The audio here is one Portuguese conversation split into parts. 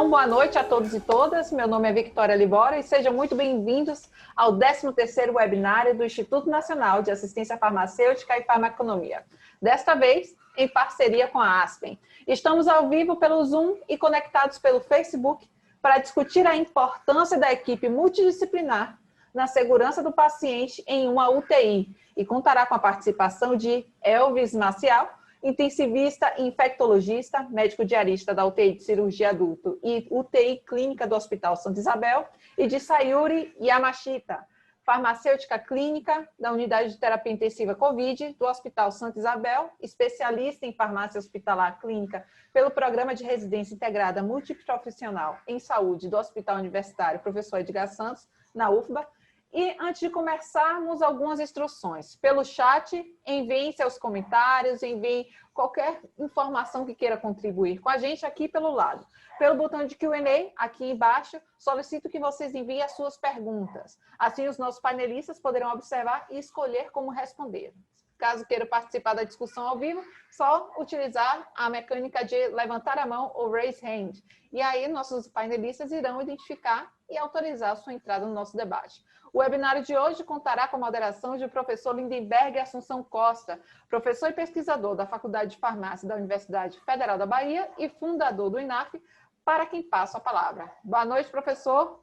Então, boa noite a todos e todas. Meu nome é Victoria Libora e sejam muito bem-vindos ao 13º webinário do Instituto Nacional de Assistência Farmacêutica e Farmaconomia. Desta vez, em parceria com a Aspen. Estamos ao vivo pelo Zoom e conectados pelo Facebook para discutir a importância da equipe multidisciplinar na segurança do paciente em uma UTI e contará com a participação de Elvis Maciel, intensivista e infectologista, médico diarista da UTI de cirurgia adulto e UTI clínica do Hospital Santa Isabel, e de Sayuri Yamashita, farmacêutica clínica da unidade de terapia intensiva COVID do Hospital Santa Isabel, especialista em farmácia hospitalar clínica pelo Programa de Residência Integrada Multiprofissional em Saúde do Hospital Universitário Professor Edgar Santos, na UFBA. E antes de começarmos, algumas instruções. Pelo chat, enviem seus comentários, enviem qualquer informação que queira contribuir com a gente aqui pelo lado. Pelo botão de Q&A, aqui embaixo, solicito que vocês enviem as suas perguntas. Assim, os nossos panelistas poderão observar e escolher como responder. Caso queira participar da discussão ao vivo, só utilizar a mecânica de levantar a mão ou raise hand. E aí, nossos panelistas irão identificar e autorizar a sua entrada no nosso debate. O webinário de hoje contará com a moderação do professor Lindenberg Assunção Costa, professor e pesquisador da Faculdade de Farmácia da Universidade Federal da Bahia e fundador do INAF, para quem passo a palavra. Boa noite, professor.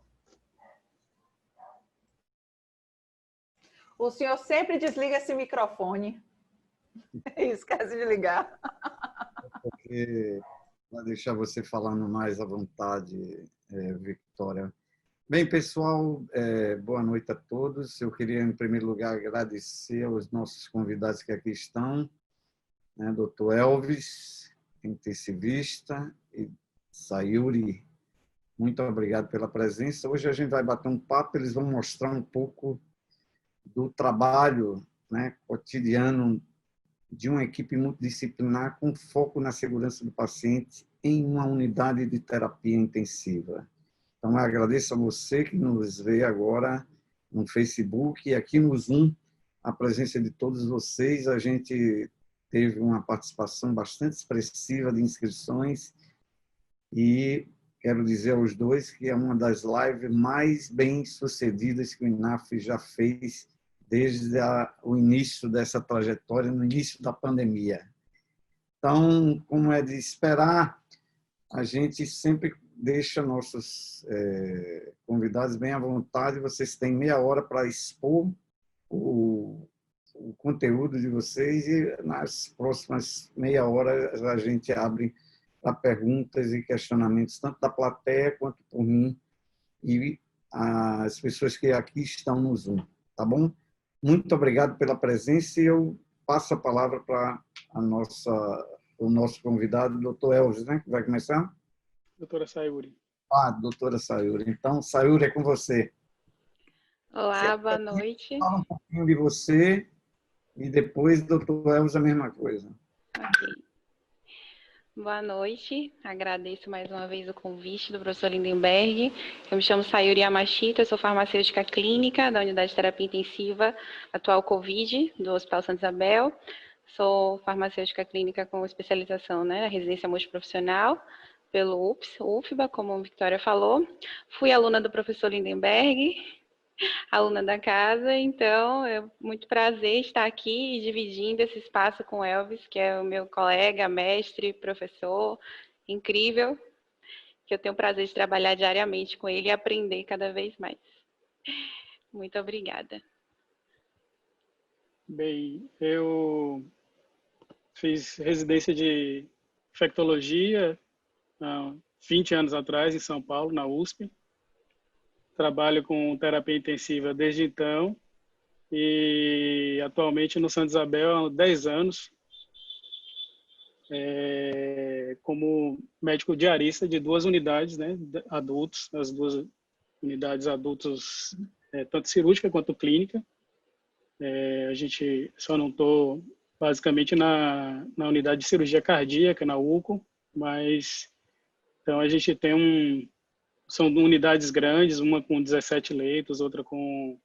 O senhor sempre desliga esse microfone. Esquece de ligar. Porque vai deixar você falando mais à vontade, Victoria. Bem, pessoal, boa noite a todos. Eu queria, em primeiro lugar, agradecer aos nossos convidados que aqui estão, né, Dr. Elvis, intensivista, e Sayuri. Muito obrigado pela presença. Hoje a gente vai bater um papo, eles vão mostrar um pouco do trabalho, né, cotidiano de uma equipe multidisciplinar com foco na segurança do paciente em uma unidade de terapia intensiva. Então, eu agradeço a você que nos vê agora no Facebook e aqui no Zoom, a presença de todos vocês. A gente teve uma participação bastante expressiva de inscrições e quero dizer aos dois que é uma das lives mais bem-sucedidas que o INAF já fez desde o início dessa trajetória, no início da pandemia. Então, como é de esperar, a gente sempre deixa nossos convidados bem à vontade. Vocês têm meia hora para expor o conteúdo de vocês e nas próximas meia hora a gente abre para perguntas e questionamentos, tanto da plateia quanto por mim e as pessoas que aqui estão no Zoom. Tá bom? Muito obrigado pela presença e eu passo a palavra para o nosso convidado, doutor Elvis, né, que vai começar. Doutora Sayuri. Doutora Sayuri. Então, Sayuri, é com você. Olá, boa noite. Fala um pouquinho de você e depois, doutor Elvis, a mesma coisa. Ok. Boa noite. Agradeço mais uma vez o convite do professor Lindenberg. Eu me chamo Sayuri Yamashita, sou farmacêutica clínica da Unidade de Terapia Intensiva Atual COVID do Hospital Santa Isabel. Sou farmacêutica clínica com especialização, né, na residência multiprofissional pelo UFBA, como a Victoria falou. Fui aluna do professor Lindenberg, aluna da casa, então é muito prazer estar aqui dividindo esse espaço com o Elvis, que é o meu colega, mestre, professor, incrível, que eu tenho o prazer de trabalhar diariamente com ele e aprender cada vez mais. Muito obrigada. Bem, eu fiz residência de infectologia há 20 anos atrás, em São Paulo, na USP. Trabalho com terapia intensiva desde então e atualmente no Santa Isabel há 10 anos como médico diarista de 2 unidades, né, adultos, as 2 unidades adultos, tanto cirúrgica quanto clínica. A gente só não estou basicamente na unidade de cirurgia cardíaca, na UCO, mas então a gente tem são unidades grandes, uma com 17 leitos, outra com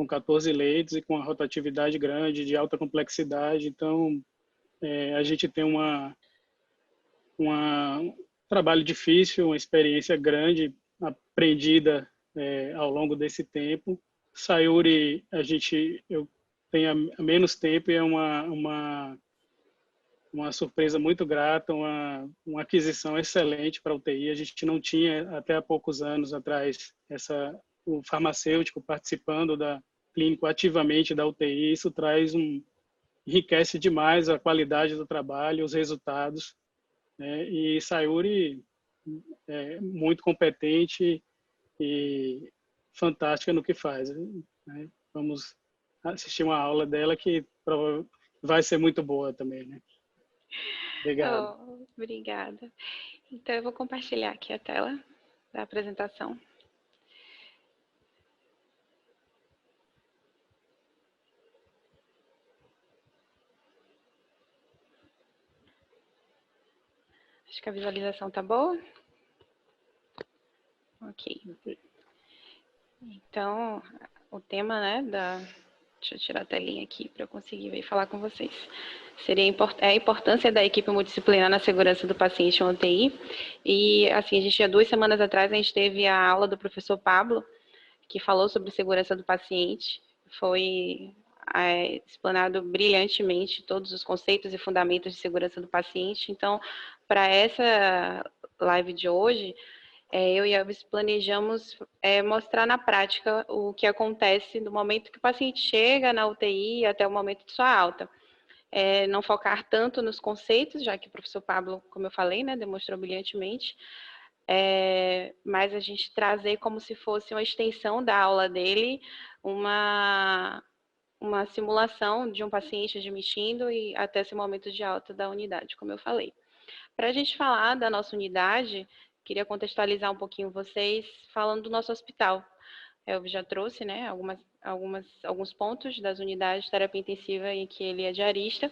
14 leitos e com uma rotatividade grande, de alta complexidade. Então, a gente tem trabalho difícil, uma experiência grande, aprendida ao longo desse tempo. Sayuri, eu tenho há menos tempo e é uma surpresa muito grata, uma aquisição excelente para a UTI. A gente não tinha, até há poucos anos atrás, o farmacêutico participando clínico ativamente da UTI. Isso enriquece demais a qualidade do trabalho, os resultados, né? E Sayuri é muito competente e fantástica no que faz, né? Vamos assistir uma aula dela que vai ser muito boa também, né? Obrigado. Oh, obrigada. Então, eu vou compartilhar aqui a tela da apresentação. Acho que a visualização está boa. Ok. Então, o tema, né, deixa eu tirar a telinha aqui para eu conseguir ver e falar com vocês. Seria a importância da equipe multidisciplinar na segurança do paciente em UTI. E, assim, há 2 semanas atrás, a gente teve a aula do professor Pablo, que falou sobre segurança do paciente. Foi explanado brilhantemente todos os conceitos e fundamentos de segurança do paciente. Então, para essa live de hoje, eu e a Elvis planejamos mostrar na prática o que acontece no momento que o paciente chega na UTI até o momento de sua alta. Não focar tanto nos conceitos, já que o professor Pablo, como eu falei, né, demonstrou brilhantemente, mas a gente trazer como se fosse uma extensão da aula dele, uma simulação de um paciente admitindo e até esse momento de alta da unidade, como eu falei. Para a gente falar da nossa unidade, queria contextualizar um pouquinho vocês falando do nosso hospital. Eu já trouxe, né, alguns pontos das unidades de terapia intensiva em que ele é diarista,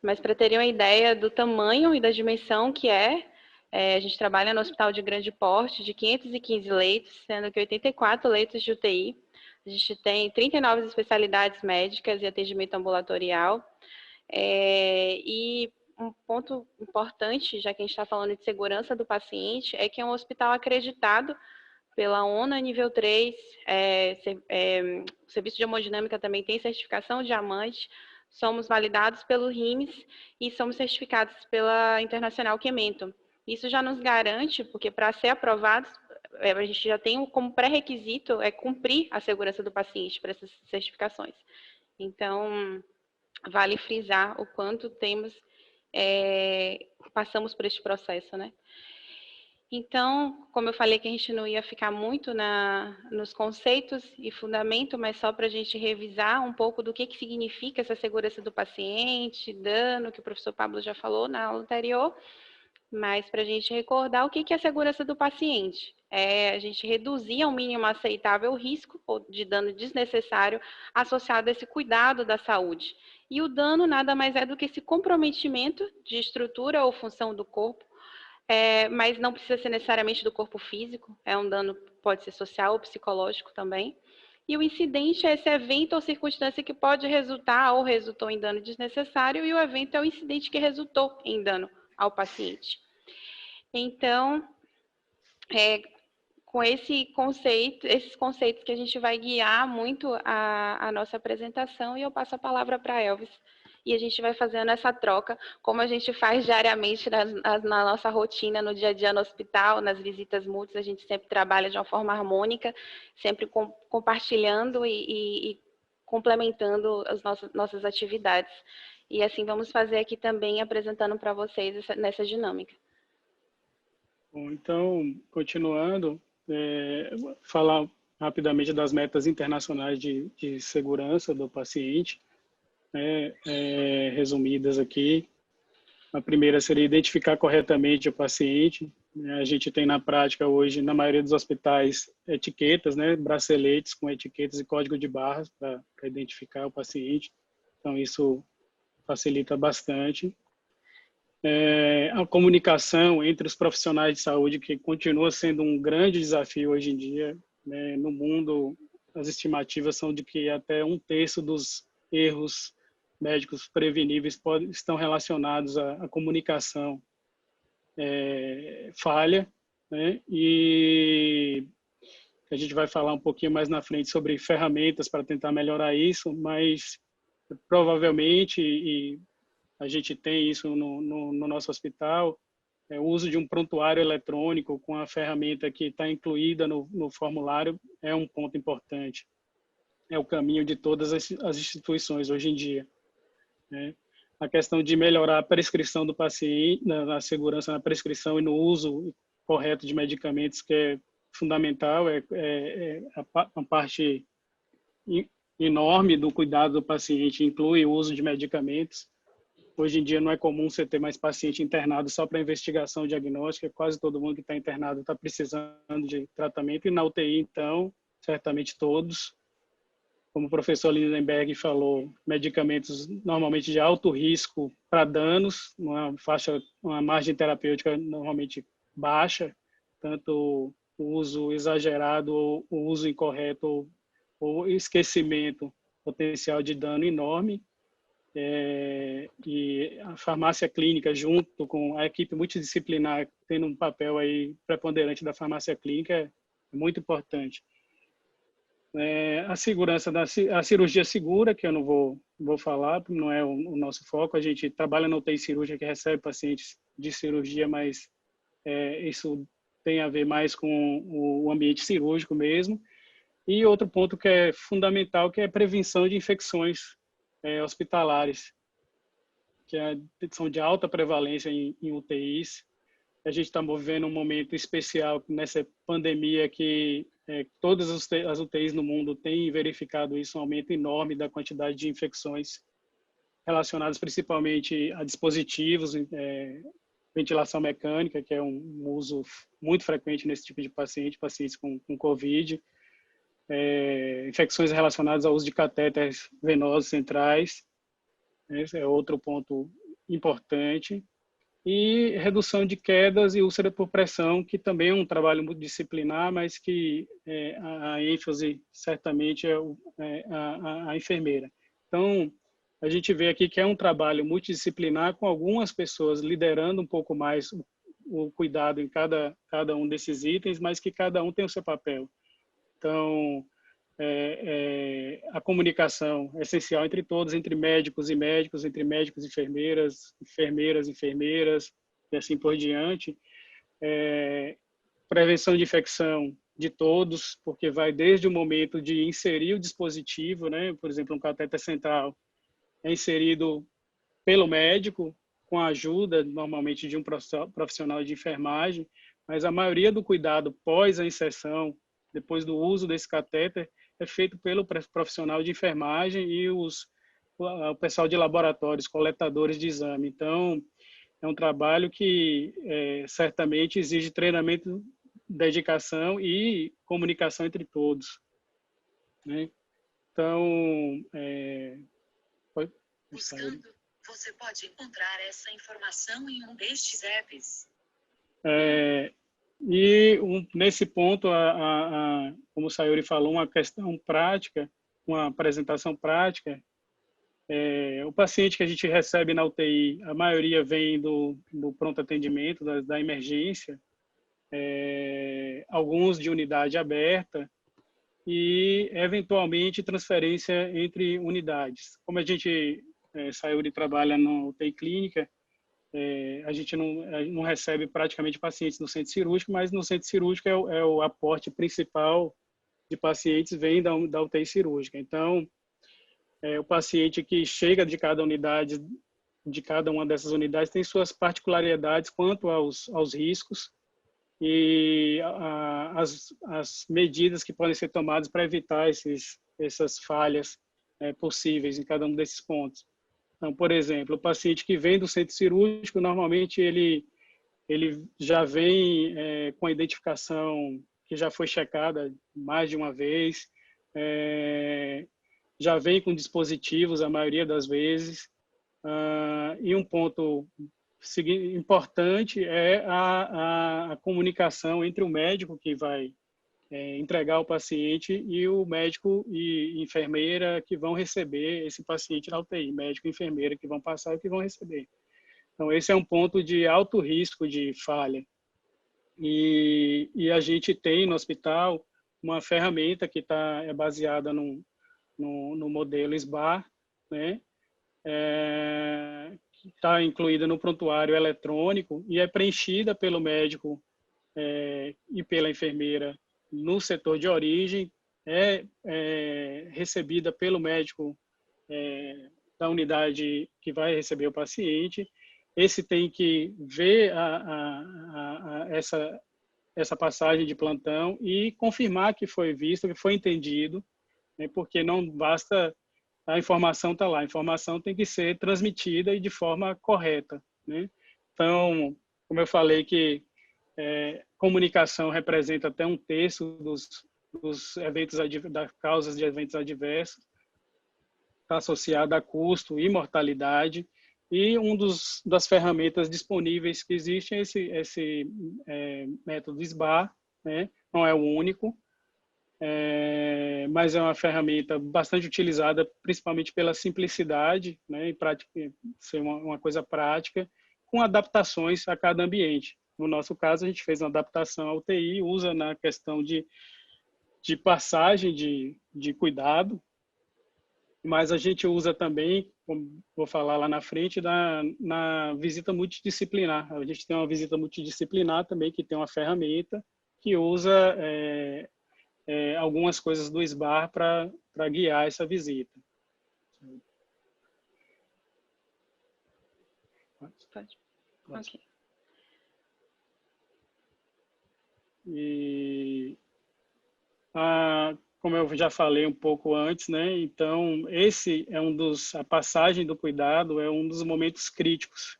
mas para terem uma ideia do tamanho e da dimensão que a gente trabalha no hospital de grande porte, de 515 leitos, sendo que 84 leitos de UTI. A gente tem 39 especialidades médicas e atendimento ambulatorial. E um ponto importante, já que a gente está falando de segurança do paciente, é que é um hospital acreditado pela ONU nível 3, o serviço de hemodinâmica também tem certificação diamante, somos validados pelo RIMS e somos certificados pela Internacional Chemento. Isso já nos garante, porque para ser aprovados, a gente já tem como pré-requisito cumprir a segurança do paciente para essas certificações. Então, vale frisar o quanto passamos por este processo, né? Então, como eu falei que a gente não ia ficar muito nos conceitos e fundamento, mas só para a gente revisar um pouco do que significa essa segurança do paciente, dano, que o professor Pablo já falou na aula anterior, mas para a gente recordar o que é a segurança do paciente. A gente reduzir ao mínimo aceitável o risco de dano desnecessário associado a esse cuidado da saúde. E o dano nada mais é do que esse comprometimento de estrutura ou função do corpo, mas não precisa ser necessariamente do corpo físico, um dano pode ser social ou psicológico também. E o incidente é esse evento ou circunstância que pode resultar ou resultou em dano desnecessário, e o evento é o incidente que resultou em dano ao paciente. Então, com esses conceitos que a gente vai guiar muito a nossa apresentação, e eu passo a palavra para a Elvis. E a gente vai fazendo essa troca, como a gente faz diariamente na nossa rotina, no dia a dia no hospital, nas visitas mútuas, a gente sempre trabalha de uma forma harmônica, sempre compartilhando e complementando as nossas atividades. E assim vamos fazer aqui também, apresentando para vocês nessa dinâmica. Bom, então, continuando, falar rapidamente das metas internacionais de segurança do paciente, resumidas aqui. A primeira seria identificar corretamente o paciente. A gente tem na prática hoje, na maioria dos hospitais, etiquetas, braceletes com etiquetas e código de barras para identificar o paciente. Então, isso facilita bastante. A comunicação entre os profissionais de saúde, que continua sendo um grande desafio hoje em dia. No mundo, as estimativas são de que até 1/3 dos erros médicos preveníveis estão relacionados à comunicação falha, né? E a gente vai falar um pouquinho mais na frente sobre ferramentas para tentar melhorar isso, mas provavelmente, e a gente tem isso no nosso hospital, o uso de um prontuário eletrônico com a ferramenta que está incluída no formulário é um ponto importante. É o caminho de todas as instituições hoje em dia, né? A questão de melhorar a prescrição do paciente, a segurança na prescrição e no uso correto de medicamentos, que é fundamental, a parte enorme do cuidado do paciente, inclui o uso de medicamentos. Hoje em dia não é comum você ter mais paciente internado só para investigação diagnóstica, quase todo mundo que está internado está precisando de tratamento, e na UTI, então, certamente todos. Como o professor Lindenberg falou, medicamentos normalmente de alto risco para danos, uma margem terapêutica normalmente baixa, tanto o uso exagerado ou o uso incorreto ou esquecimento, potencial de dano enorme. E a farmácia clínica, junto com a equipe multidisciplinar, tendo um papel aí preponderante da farmácia clínica, é muito importante. A segurança a cirurgia segura, que eu não vou falar, não é o nosso foco. A gente trabalha na UTI cirúrgica que recebe pacientes de cirurgia, mas isso tem a ver mais com o ambiente cirúrgico mesmo. E outro ponto que é fundamental, que é a prevenção de infecções hospitalares, que são de alta prevalência em UTIs. A gente está vivendo um momento especial nessa pandemia que todas as UTIs no mundo têm verificado isso, um aumento enorme da quantidade de infecções relacionadas principalmente a dispositivos, ventilação mecânica, que é um uso muito frequente nesse tipo de pacientes com COVID, infecções relacionadas ao uso de catéteres venosos centrais, esse é outro ponto importante. E redução de quedas e úlcera por pressão, que também é um trabalho multidisciplinar, mas que a ênfase certamente é a enfermeira. Então, a gente vê aqui que é um trabalho multidisciplinar com algumas pessoas liderando um pouco mais o cuidado em cada um desses itens, mas que cada um tem o seu papel. Então, a comunicação é essencial entre todos, entre médicos e médicos, entre médicos e enfermeiras, enfermeiras, e assim por diante. Prevenção de infecção de todos, porque vai desde o momento de inserir o dispositivo, né? Por exemplo, um catéter central é inserido pelo médico, com a ajuda, normalmente, de um profissional de enfermagem, mas a maioria do cuidado pós a inserção, depois do uso desse catéter, é feito pelo profissional de enfermagem e o pessoal de laboratórios, coletadores de exame. Então, é um trabalho que certamente exige treinamento, dedicação e comunicação entre todos, né? Então, buscando, você pode encontrar essa informação em um destes apps. E nesse ponto, como o Sayuri falou, uma questão prática, uma apresentação prática, o paciente que a gente recebe na UTI, a maioria vem do pronto atendimento, da emergência, alguns de unidade aberta e, eventualmente, transferência entre unidades. Como a gente, Sayuri trabalha na UTI clínica, a gente não recebe praticamente pacientes no centro cirúrgico, mas no centro cirúrgico é o aporte principal de pacientes vem da UTI cirúrgica. Então, o paciente que chega de cada unidade, de cada uma dessas unidades, tem suas particularidades quanto aos riscos e as medidas que podem ser tomadas para evitar essas falhas possíveis em cada um desses pontos. Então, por exemplo, o paciente que vem do centro cirúrgico, normalmente ele já vem com a identificação que já foi checada mais de uma vez, já vem com dispositivos a maioria das vezes, e um ponto importante é a comunicação entre o médico que vai entregar o paciente e o médico e enfermeira que vão receber esse paciente na UTI, médico e enfermeira que vão passar e que vão receber. Então, esse é um ponto de alto risco de falha. E a gente tem no hospital uma ferramenta que é baseada no modelo SBAR, né? Que está incluída no prontuário eletrônico e é preenchida pelo médico e pela enfermeira no setor de origem, recebida pelo médico da unidade que vai receber o paciente. Esse tem que ver essa passagem de plantão e confirmar que foi visto, que foi entendido, né, porque não basta a informação estar lá, a informação tem que ser transmitida e de forma correta, né? Então, como eu falei que comunicação representa até 1/3 dos eventos, das causas de eventos adversos, está associada a custo e mortalidade, e das ferramentas disponíveis que existem é esse método SBAR, né? Não é o único, mas é uma ferramenta bastante utilizada, principalmente pela simplicidade, né? E ser uma coisa prática, com adaptações a cada ambiente. No nosso caso, a gente fez uma adaptação à UTI, usa na questão de passagem de cuidado, mas a gente usa também, como vou falar lá na frente, na visita multidisciplinar. A gente tem uma visita multidisciplinar também, que tem uma ferramenta que usa algumas coisas do SBAR para guiar essa visita. Pode. Ok. E como eu já falei um pouco antes, né? Então, a passagem do cuidado é um dos momentos críticos.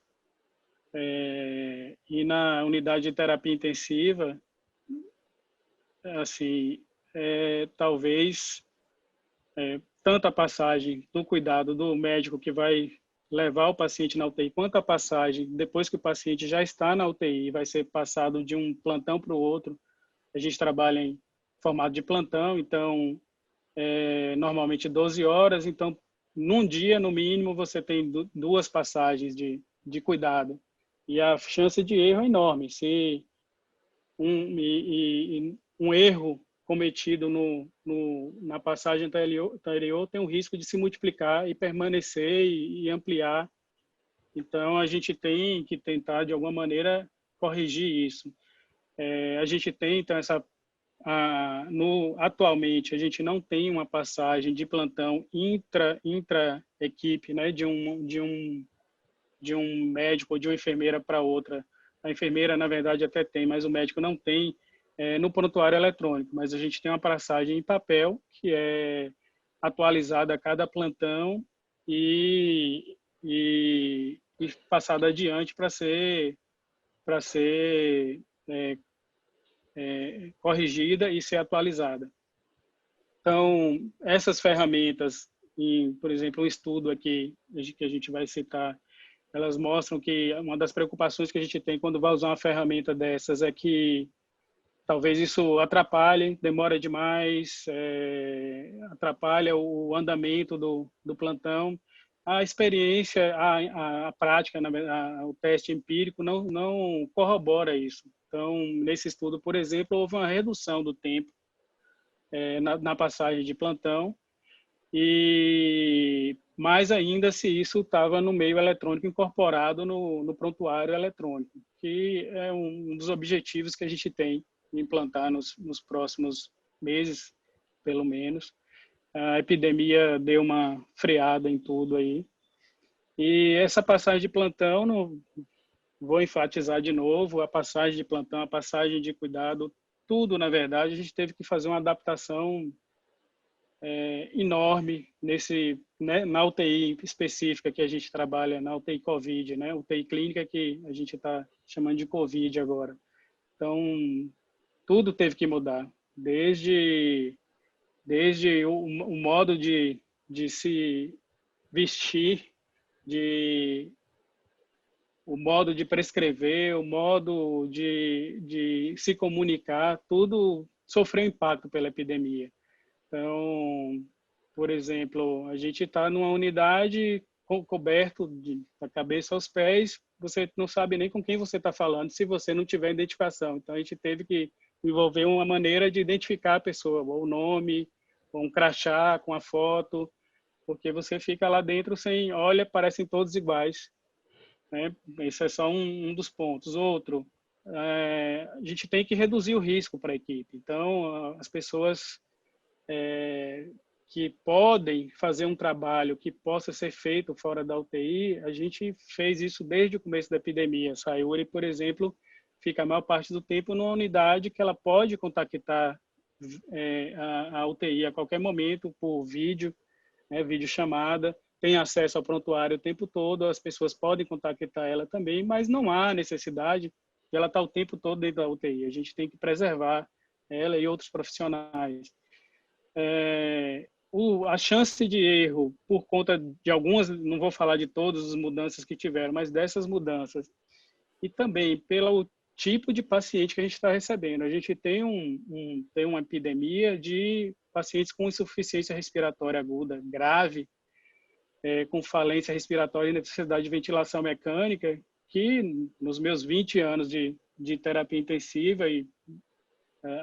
E na unidade de terapia intensiva, assim, talvez tanto a passagem do cuidado do médico que vai levar o paciente na UTI, quanto a passagem depois que o paciente já está na UTI, vai ser passado de um plantão para o outro. A gente trabalha em formato de plantão, então, normalmente 12 horas. Então, num dia, no mínimo, você tem 2 passagens de cuidado. E a chance de erro é enorme. Se um erro cometido na passagem anterior tem o risco de se multiplicar e permanecer e ampliar. Então, a gente tem que tentar, de alguma maneira, corrigir isso. A gente tem, então, atualmente, a gente não tem uma passagem de plantão intra-equipe, né, de um médico ou de uma enfermeira para outra. A enfermeira, na verdade, até tem, mas o médico não tem no prontuário eletrônico. Mas a gente tem uma passagem em papel, que é atualizada a cada plantão e passada adiante para ser corrigida e ser atualizada. Então, essas ferramentas, por exemplo, um estudo aqui que a gente vai citar, elas mostram que uma das preocupações que a gente tem quando vai usar uma ferramenta dessas é que talvez isso atrapalhe, demora demais, atrapalha o andamento do plantão. A experiência, a prática, o teste empírico não corrobora isso. Então, nesse estudo, por exemplo, houve uma redução do tempo na passagem de plantão, e mais ainda se isso estava no meio eletrônico incorporado no prontuário eletrônico, que é um dos objetivos que a gente tem de implantar nos próximos meses, pelo menos. A epidemia deu uma freada em tudo aí. E essa passagem de plantão, vou enfatizar de novo, a passagem de plantão, a passagem de cuidado, tudo, na verdade, a gente teve que fazer uma adaptação enorme na UTI específica que a gente trabalha, na UTI COVID, né? UTI clínica que a gente está chamando de COVID agora. Então, tudo teve que mudar, desde o modo de se vestir, o modo de prescrever, o modo de se comunicar, tudo sofreu impacto pela epidemia. Então, por exemplo, a gente está numa unidade coberto da cabeça aos pés, você não sabe nem com quem você está falando se você não tiver identificação. Então, a gente teve que desenvolver uma maneira de identificar a pessoa, ou o nome, ou um crachá com a foto, porque você fica lá dentro sem, olha, parecem todos iguais, né? Esse é só um dos pontos. Outro, a gente tem que reduzir o risco para a equipe. Então, as pessoas que podem fazer um trabalho que possa ser feito fora da UTI, a gente fez isso desde o começo da epidemia. A Sayuri, por exemplo, fica a maior parte do tempo numa unidade que ela pode contactar a UTI a qualquer momento por vídeo, videochamada, tem acesso ao prontuário o tempo todo, as pessoas podem contactar ela também, mas não há necessidade de ela estar o tempo todo dentro da UTI. A gente tem que preservar ela e outros profissionais. A chance de erro por conta de algumas, não vou falar de todas as mudanças que tiveram, mas dessas mudanças, e também pelo tipo de paciente que a gente está recebendo. A gente tem uma epidemia de pacientes com insuficiência respiratória aguda grave, com falência respiratória e necessidade de ventilação mecânica, que nos meus 20 anos de terapia intensiva, e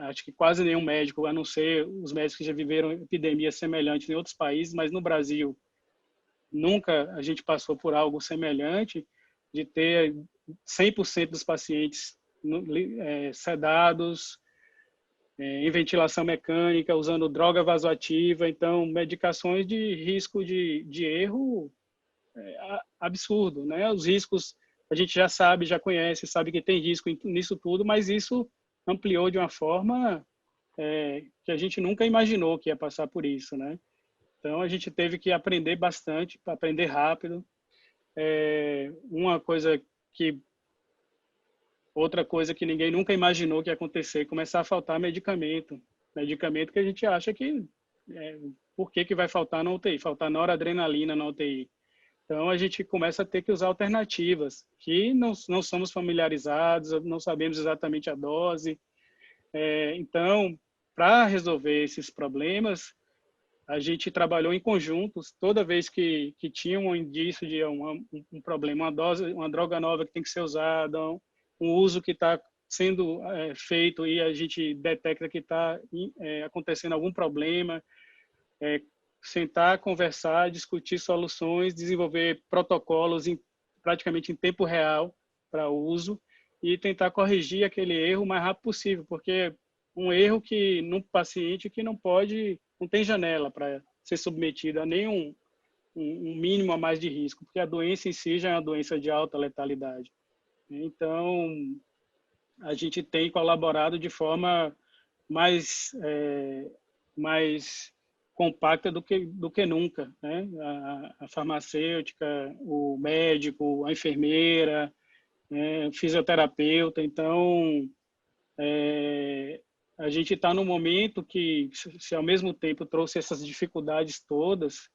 acho que quase nenhum médico, a não ser os médicos que já viveram epidemias semelhantes em outros países, mas no Brasil nunca a gente passou por algo semelhante, de ter 100% dos pacientes sedados, em ventilação mecânica, usando droga vasoativa, então medicações de risco de erro absurdo, né? Os riscos a gente já sabe, já conhece, sabe que tem risco nisso tudo, mas isso ampliou de uma forma que a gente nunca imaginou que ia passar por isso, né? Então a gente teve que aprender bastante, aprender rápido. Outra coisa que ninguém nunca imaginou que ia acontecer, começar a faltar medicamento que a gente acha que por que vai faltar na UTI, faltar noradrenalina na UTI. Então, a gente começa a ter que usar alternativas, que não somos familiarizados, não sabemos exatamente a dose. Então, para resolver esses problemas, a gente trabalhou em conjuntos. Toda vez que tinha um indício de um problema, uma droga nova que tem que ser usada, um uso que está sendo feito e a gente detecta que está acontecendo algum problema, sentar, conversar, discutir soluções, desenvolver protocolos praticamente em tempo real para uso e tentar corrigir aquele erro o mais rápido possível, porque um erro que num paciente que não tem janela para ser submetido a nenhum um mínimo a mais de risco, porque a doença em si já é uma doença de alta letalidade. Então, a gente tem colaborado de forma mais compacta do que nunca, né? A farmacêutica, o médico, a enfermeira, o fisioterapeuta. Então, a gente está num momento que, se ao mesmo tempo trouxe essas dificuldades todas,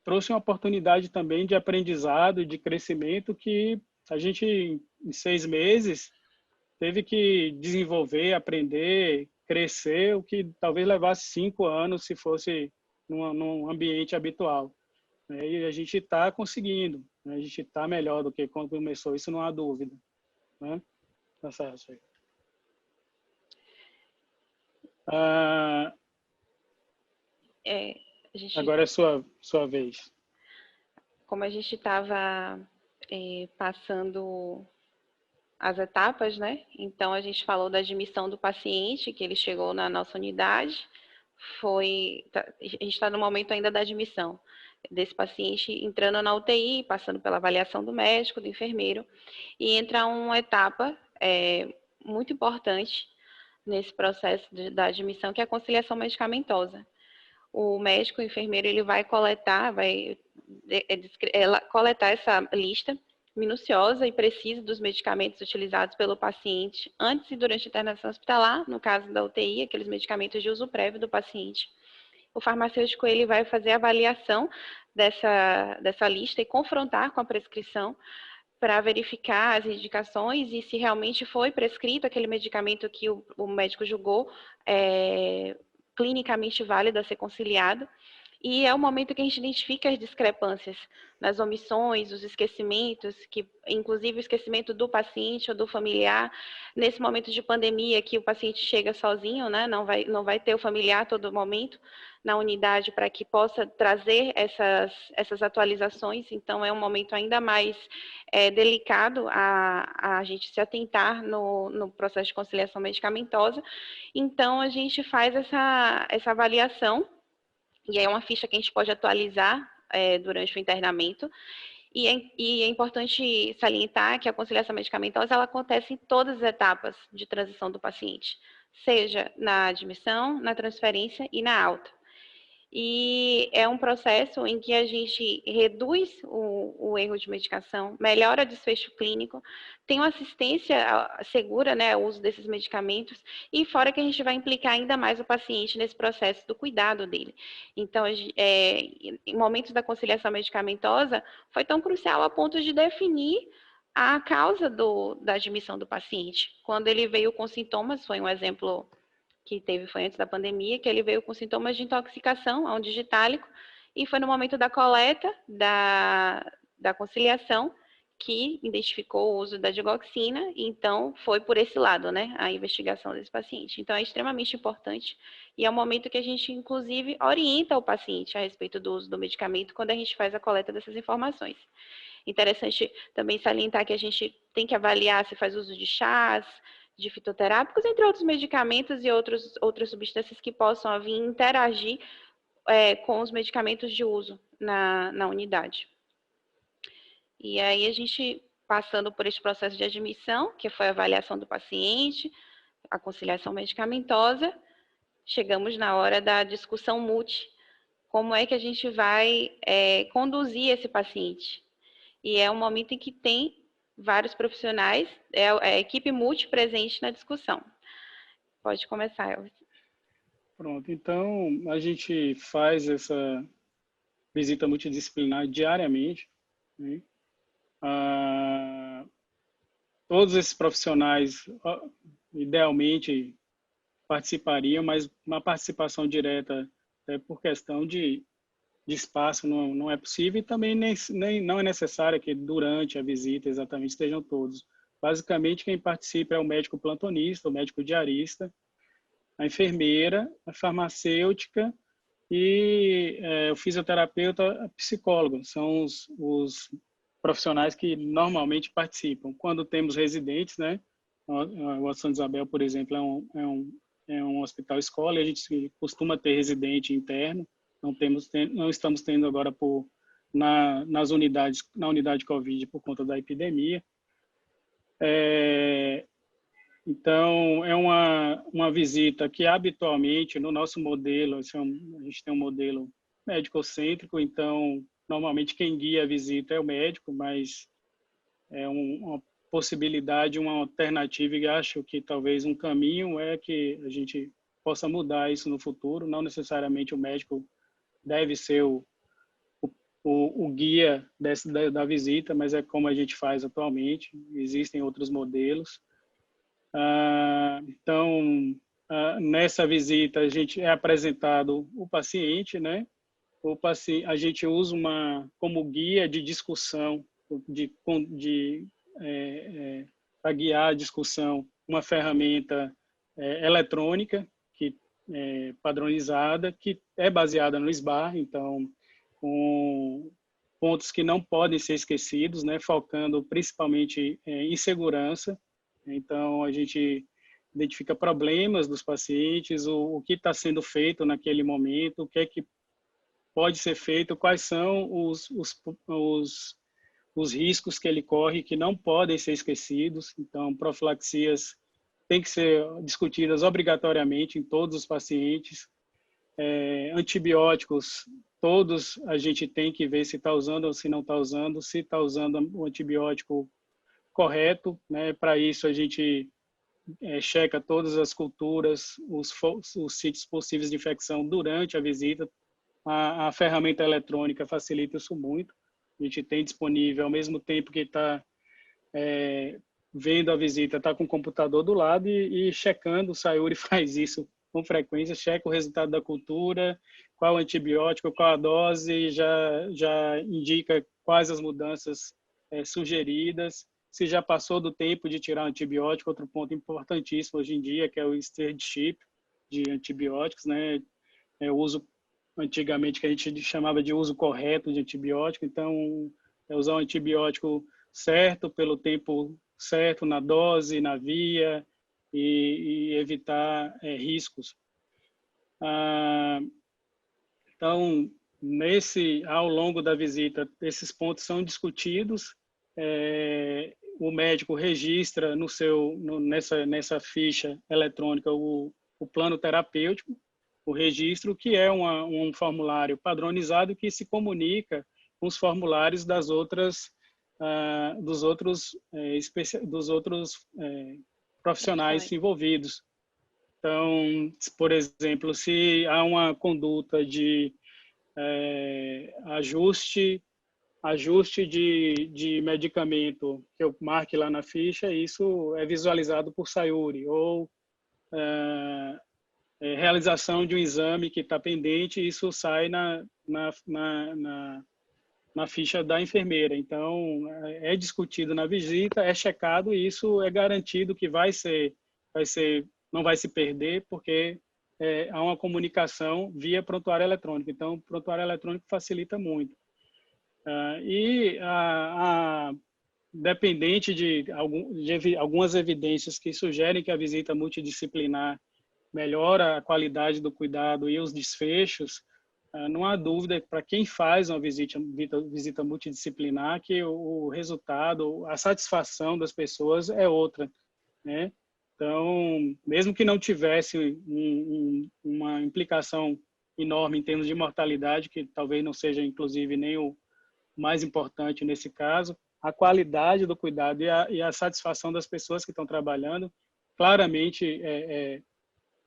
trouxe uma oportunidade também de aprendizado, de crescimento, que a gente, em 6 meses, teve que desenvolver, aprender, crescer, o que talvez levasse 5 anos se fosse num ambiente habitual. E a gente está conseguindo, a gente está melhor do que quando começou, isso não há dúvida. Tá certo. Agora é sua vez. Como a gente estava passando as etapas, né? Então, a gente falou da admissão do paciente, que ele chegou na nossa unidade. A gente está no momento ainda da admissão desse paciente entrando na UTI, passando pela avaliação do médico, do enfermeiro, e entra uma etapa muito importante nesse processo da admissão, que é a conciliação medicamentosa. O médico, o enfermeiro, ele vai coletar essa lista minuciosa e precisa dos medicamentos utilizados pelo paciente antes e durante a internação hospitalar, no caso da UTI, aqueles medicamentos de uso prévio do paciente. O farmacêutico ele vai fazer a avaliação dessa lista e confrontar com a prescrição para verificar as indicações e se realmente foi prescrito aquele medicamento que o médico julgou clinicamente válido a ser conciliado. e é o momento que a gente identifica as discrepâncias nas omissões, os esquecimentos, que inclusive o esquecimento do paciente ou do familiar, nesse momento de pandemia que o paciente chega sozinho, né? Não vai ter o familiar a todo momento na unidade para que possa trazer essas atualizações, então é um momento ainda mais delicado a gente se atentar no processo de conciliação medicamentosa, então a gente faz essa avaliação, e aí é uma ficha que a gente pode atualizar durante o internamento. E é importante salientar que a conciliação medicamentosa ela acontece em todas as etapas de transição do paciente, seja na admissão, na transferência e na alta. E é um processo em que a gente reduz o erro de medicação, melhora o desfecho clínico, tem uma assistência segura, né, ao uso desses medicamentos, e fora que a gente vai implicar ainda mais o paciente nesse processo do cuidado dele. Então, em momentos da conciliação medicamentosa, foi tão crucial a ponto de definir a causa da admissão do paciente. Quando ele veio com sintomas, foi um exemplo que foi antes da pandemia, que ele veio com sintomas de intoxicação a um digitálico, e foi no momento da coleta da conciliação que identificou o uso da digoxina, então foi por esse lado, né, a investigação desse paciente. Então é extremamente importante, e é um momento que a gente, inclusive, orienta o paciente a respeito do uso do medicamento quando a gente faz a coleta dessas informações. Interessante também salientar que a gente tem que avaliar se faz uso de chás, de fitoterápicos, entre outros medicamentos e outras substâncias que possam vir interagir com os medicamentos de uso na unidade. E aí a gente, passando por esse processo de admissão, que foi a avaliação do paciente, a conciliação medicamentosa, chegamos na hora da discussão multi, como é que a gente vai conduzir esse paciente. E é um momento em que tem vários profissionais, a equipe multi presente na discussão. Pode começar, Elvis. Pronto, então a gente faz essa visita multidisciplinar diariamente, né? Todos esses profissionais, idealmente, participariam, mas uma participação direta, por questão de espaço, não é possível, e também não é necessário que durante a visita exatamente estejam todos. Basicamente, quem participa é o médico plantonista, o médico diarista, a enfermeira, a farmacêutica e o fisioterapeuta, a psicólogo. São os profissionais que normalmente participam. Quando temos residentes, né? O Santa Isabel, por exemplo, é um hospital escola, e a gente costuma ter residente interno. Não estamos tendo agora na unidade COVID por conta da epidemia. Então, é uma visita que habitualmente no nosso modelo, a gente tem um modelo médico-cêntrico, então normalmente quem guia a visita é o médico, mas é uma possibilidade, uma alternativa, e acho que talvez um caminho é que a gente possa mudar isso no futuro. Não necessariamente o médico deve ser o guia da visita, mas é como a gente faz atualmente. Existem outros modelos. Então, nessa visita, a gente é apresentado o paciente, né? A gente usa como guia de discussão, para guiar a discussão, uma ferramenta eletrônica padronizada, que é baseada no SBAR, então, com pontos que não podem ser esquecidos, né? Focando principalmente em segurança. Então, a gente identifica problemas dos pacientes, o que está sendo feito naquele momento, o que é que pode ser feito, quais são os riscos que ele corre que não podem ser esquecidos. Então, profilaxias têm que ser discutidas obrigatoriamente em todos os pacientes. Antibióticos, todos a gente tem que ver se está usando ou se não está usando, se está usando o antibiótico correto, né? Para isso a gente checa todas as culturas, os sítios possíveis de infecção durante a visita. A ferramenta eletrônica facilita isso muito. A gente tem disponível, ao mesmo tempo que está vendo a visita, está com o computador do lado e checando. O Sayuri faz isso com frequência, checa o resultado da cultura, qual antibiótico, qual a dose, já indica quais as mudanças sugeridas, se já passou do tempo de tirar o antibiótico. Outro ponto importantíssimo hoje em dia, que é o stewardship de antibióticos, né? O uso, antigamente, que a gente chamava de uso correto de antibiótico. Então, usar o antibiótico certo, pelo tempo certo, na dose, na via, e evitar riscos. Então, ao longo da visita, esses pontos são discutidos. O médico registra nessa ficha eletrônica o plano terapêutico, o registro, que é um formulário padronizado que se comunica com os formulários dos outros profissionais envolvidos. Então, por exemplo, se há uma conduta de ajuste de medicamento que eu marque lá na ficha, isso é visualizado por Sayuri, ou realização de um exame que está pendente, isso sai na ficha da enfermeira. Então, é discutido na visita, é checado, e isso é garantido que não vai se perder, porque há uma comunicação via prontuário eletrônico. Então, o prontuário eletrônico facilita muito. Dependente de algumas evidências que sugerem que a visita multidisciplinar melhora a qualidade do cuidado e os desfechos, não há dúvida para quem faz uma visita multidisciplinar que o resultado, a satisfação das pessoas é outra, né? Então, mesmo que não tivesse uma implicação enorme em termos de mortalidade, que talvez não seja, inclusive, nem o mais importante nesse caso, a qualidade do cuidado e a satisfação das pessoas que estão trabalhando claramente é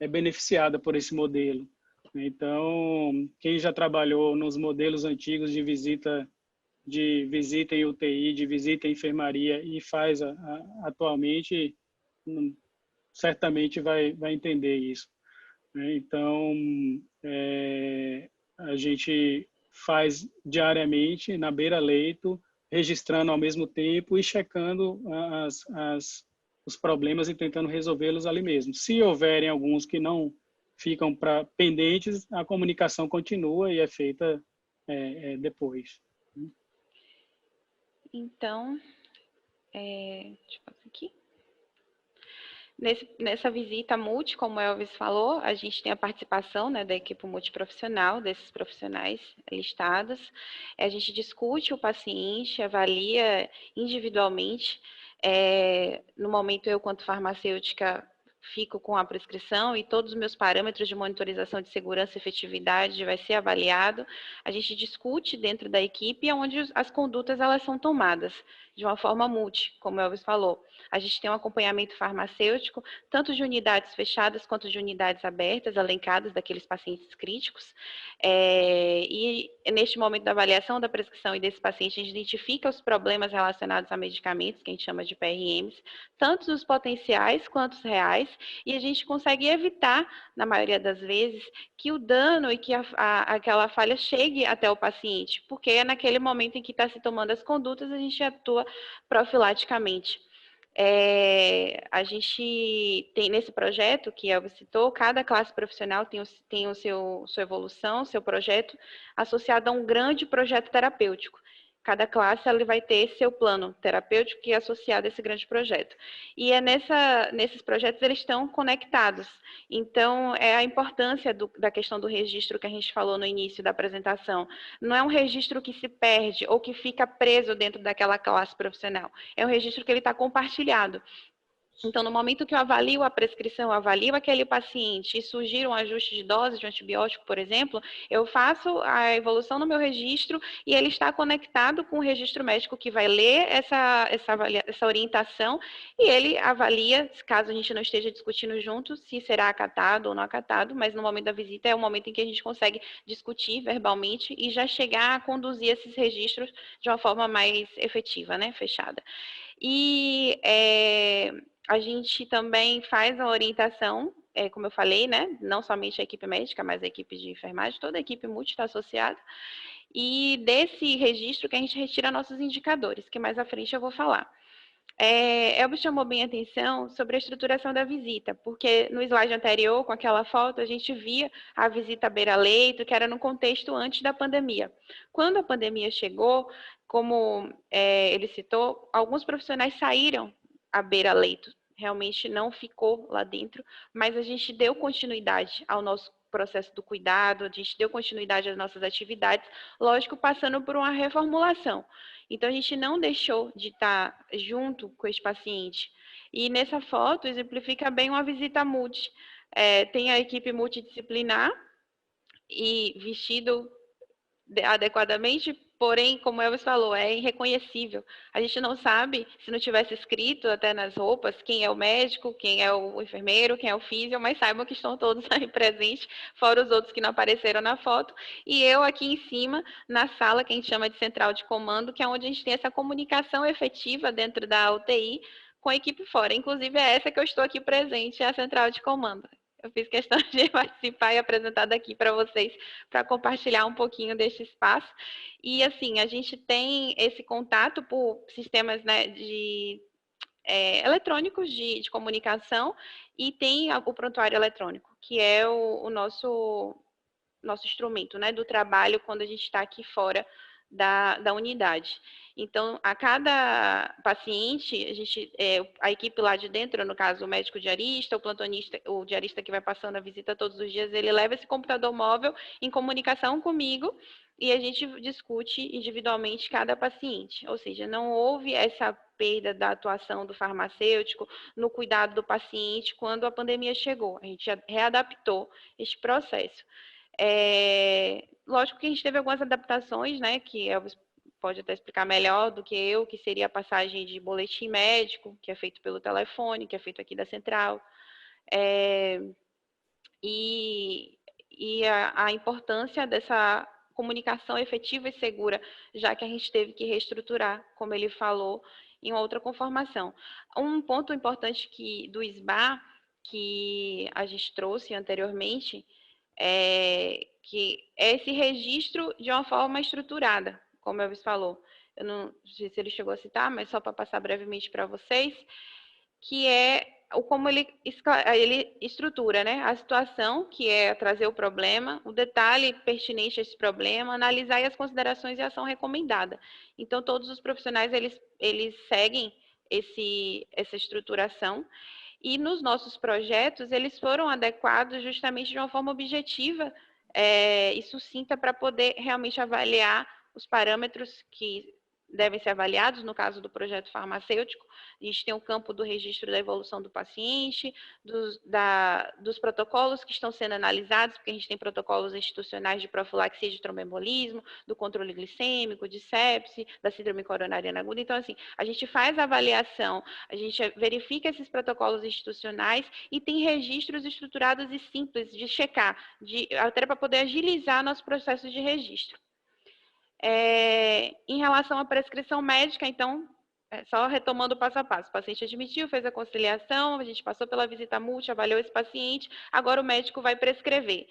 beneficiada por esse modelo. Então, quem já trabalhou nos modelos antigos de visita em UTI, de visita em enfermaria e faz atualmente, certamente vai entender isso. Então, a gente faz diariamente na beira-leito, registrando ao mesmo tempo e checando os problemas e tentando resolvê-los ali mesmo. Se houverem alguns que não ficam pendentes, a comunicação continua e é feita depois. Então, deixa eu passar aqui. Nessa visita multi, como o Elvis falou, a gente tem a participação, né, da equipe multiprofissional, desses profissionais listados. A gente discute o paciente, avalia individualmente. No momento, eu, quanto farmacêutica, fico com a prescrição e todos os meus parâmetros de monitorização de segurança e efetividade vai ser avaliado. A gente discute dentro da equipe onde as condutas elas são tomadas de uma forma multi, como o Elvis falou. A gente tem um acompanhamento farmacêutico, tanto de unidades fechadas quanto de unidades abertas, elencadas daqueles pacientes críticos. E neste momento da avaliação da prescrição e desse paciente, a gente identifica os problemas relacionados a medicamentos, que a gente chama de PRMs, tanto os potenciais quanto os reais, e a gente consegue evitar, na maioria das vezes, que o dano e que aquela falha chegue até o paciente, porque é naquele momento em que está se tomando as condutas, a gente atua profilaticamente. A gente tem nesse projeto que Elvis citou, cada classe profissional tem sua evolução, seu projeto associado a um grande projeto terapêutico. Cada classe ela vai ter seu plano terapêutico que é associado a esse grande projeto. E nesses projetos eles estão conectados. Então, é a importância da questão do registro que a gente falou no início da apresentação. Não é um registro que se perde ou que fica preso dentro daquela classe profissional. É um registro que ele está compartilhado. Então, no momento que eu avalio a prescrição, avalio aquele paciente e sugiro um ajuste de dose de um antibiótico, por exemplo, eu faço a evolução no meu registro e ele está conectado com o registro médico que vai ler essa orientação e ele avalia, caso a gente não esteja discutindo junto, se será acatado ou não acatado, mas no momento da visita é o momento em que a gente consegue discutir verbalmente e já chegar a conduzir esses registros de uma forma mais efetiva, né, fechada. E a gente também faz a orientação como eu falei, né, não somente a equipe médica, mas a equipe de enfermagem, toda a equipe multi está associada. E desse registro que a gente retira nossos indicadores, que mais à frente eu vou falar. Elvis chamou bem a atenção sobre a estruturação da visita, porque no slide anterior, com aquela foto, a gente via a visita à beira-leito, que era no contexto antes da pandemia. Quando a pandemia chegou, como ele citou, alguns profissionais saíram à beira-leito, realmente não ficou lá dentro, mas a gente deu continuidade ao nosso processo do cuidado, a gente deu continuidade às nossas atividades, lógico, passando por uma reformulação. Então, a gente não deixou de estar junto com esse paciente. E nessa foto, exemplifica bem uma visita multi. Tem a equipe multidisciplinar e vestido adequadamente, porém, como Elvis falou, é irreconhecível. A gente não sabe, se não tivesse escrito até nas roupas, quem é o médico, quem é o enfermeiro, quem é o físio, mas saibam que estão todos aí presentes, fora os outros que não apareceram na foto. E eu aqui em cima, na sala, que a gente chama de central de comando, que é onde a gente tem essa comunicação efetiva dentro da UTI com a equipe fora. Inclusive, é essa que eu estou aqui presente, é a central de comando. Eu fiz questão de participar e apresentar daqui para vocês, para compartilhar um pouquinho desse espaço. E, assim, a gente tem esse contato por sistemas, né, eletrônicos de comunicação e tem o prontuário eletrônico, que é o nosso instrumento, né, do trabalho quando a gente está aqui fora da unidade. Então, a cada paciente, a equipe lá de dentro, no caso o médico diarista, o plantonista, o diarista que vai passando a visita todos os dias, ele leva esse computador móvel em comunicação comigo e a gente discute individualmente cada paciente. Ou seja, não houve essa perda da atuação do farmacêutico no cuidado do paciente quando a pandemia chegou. A gente readaptou este processo. Lógico que a gente teve algumas adaptações, né, que Elvis pode até explicar melhor do que eu, que seria a passagem de boletim médico, que é feito pelo telefone, que é feito aqui da central, e a importância dessa comunicação efetiva e segura, já que a gente teve que reestruturar, como ele falou, em outra conformação. Um ponto importante do SBA, que a gente trouxe anteriormente, que é esse registro de uma forma estruturada, como o Elvis falou. Eu não sei se ele chegou a citar, mas só para passar brevemente para vocês, que é como ele estrutura, né, a situação, que é trazer o problema, o detalhe pertinente a esse problema, analisar as considerações e a ação recomendada. Então, todos os profissionais, eles seguem essa estruturação. E nos nossos projetos, eles foram adequados justamente de uma forma objetiva e sucinta para poder realmente avaliar os parâmetros que devem ser avaliados, no caso do projeto farmacêutico. A gente tem o campo do registro da evolução do paciente, dos protocolos que estão sendo analisados, porque a gente tem protocolos institucionais de profilaxia de tromboembolismo, do controle glicêmico, de sepse, da síndrome coronariana aguda. Então, assim, a gente faz a avaliação, a gente verifica esses protocolos institucionais e tem registros estruturados e simples de checar, até para poder agilizar nosso processo de registro. Em relação à prescrição médica, então, só retomando o passo a passo. O paciente admitiu, fez a conciliação, a gente passou pela visita multi, avaliou esse paciente, agora o médico vai prescrever.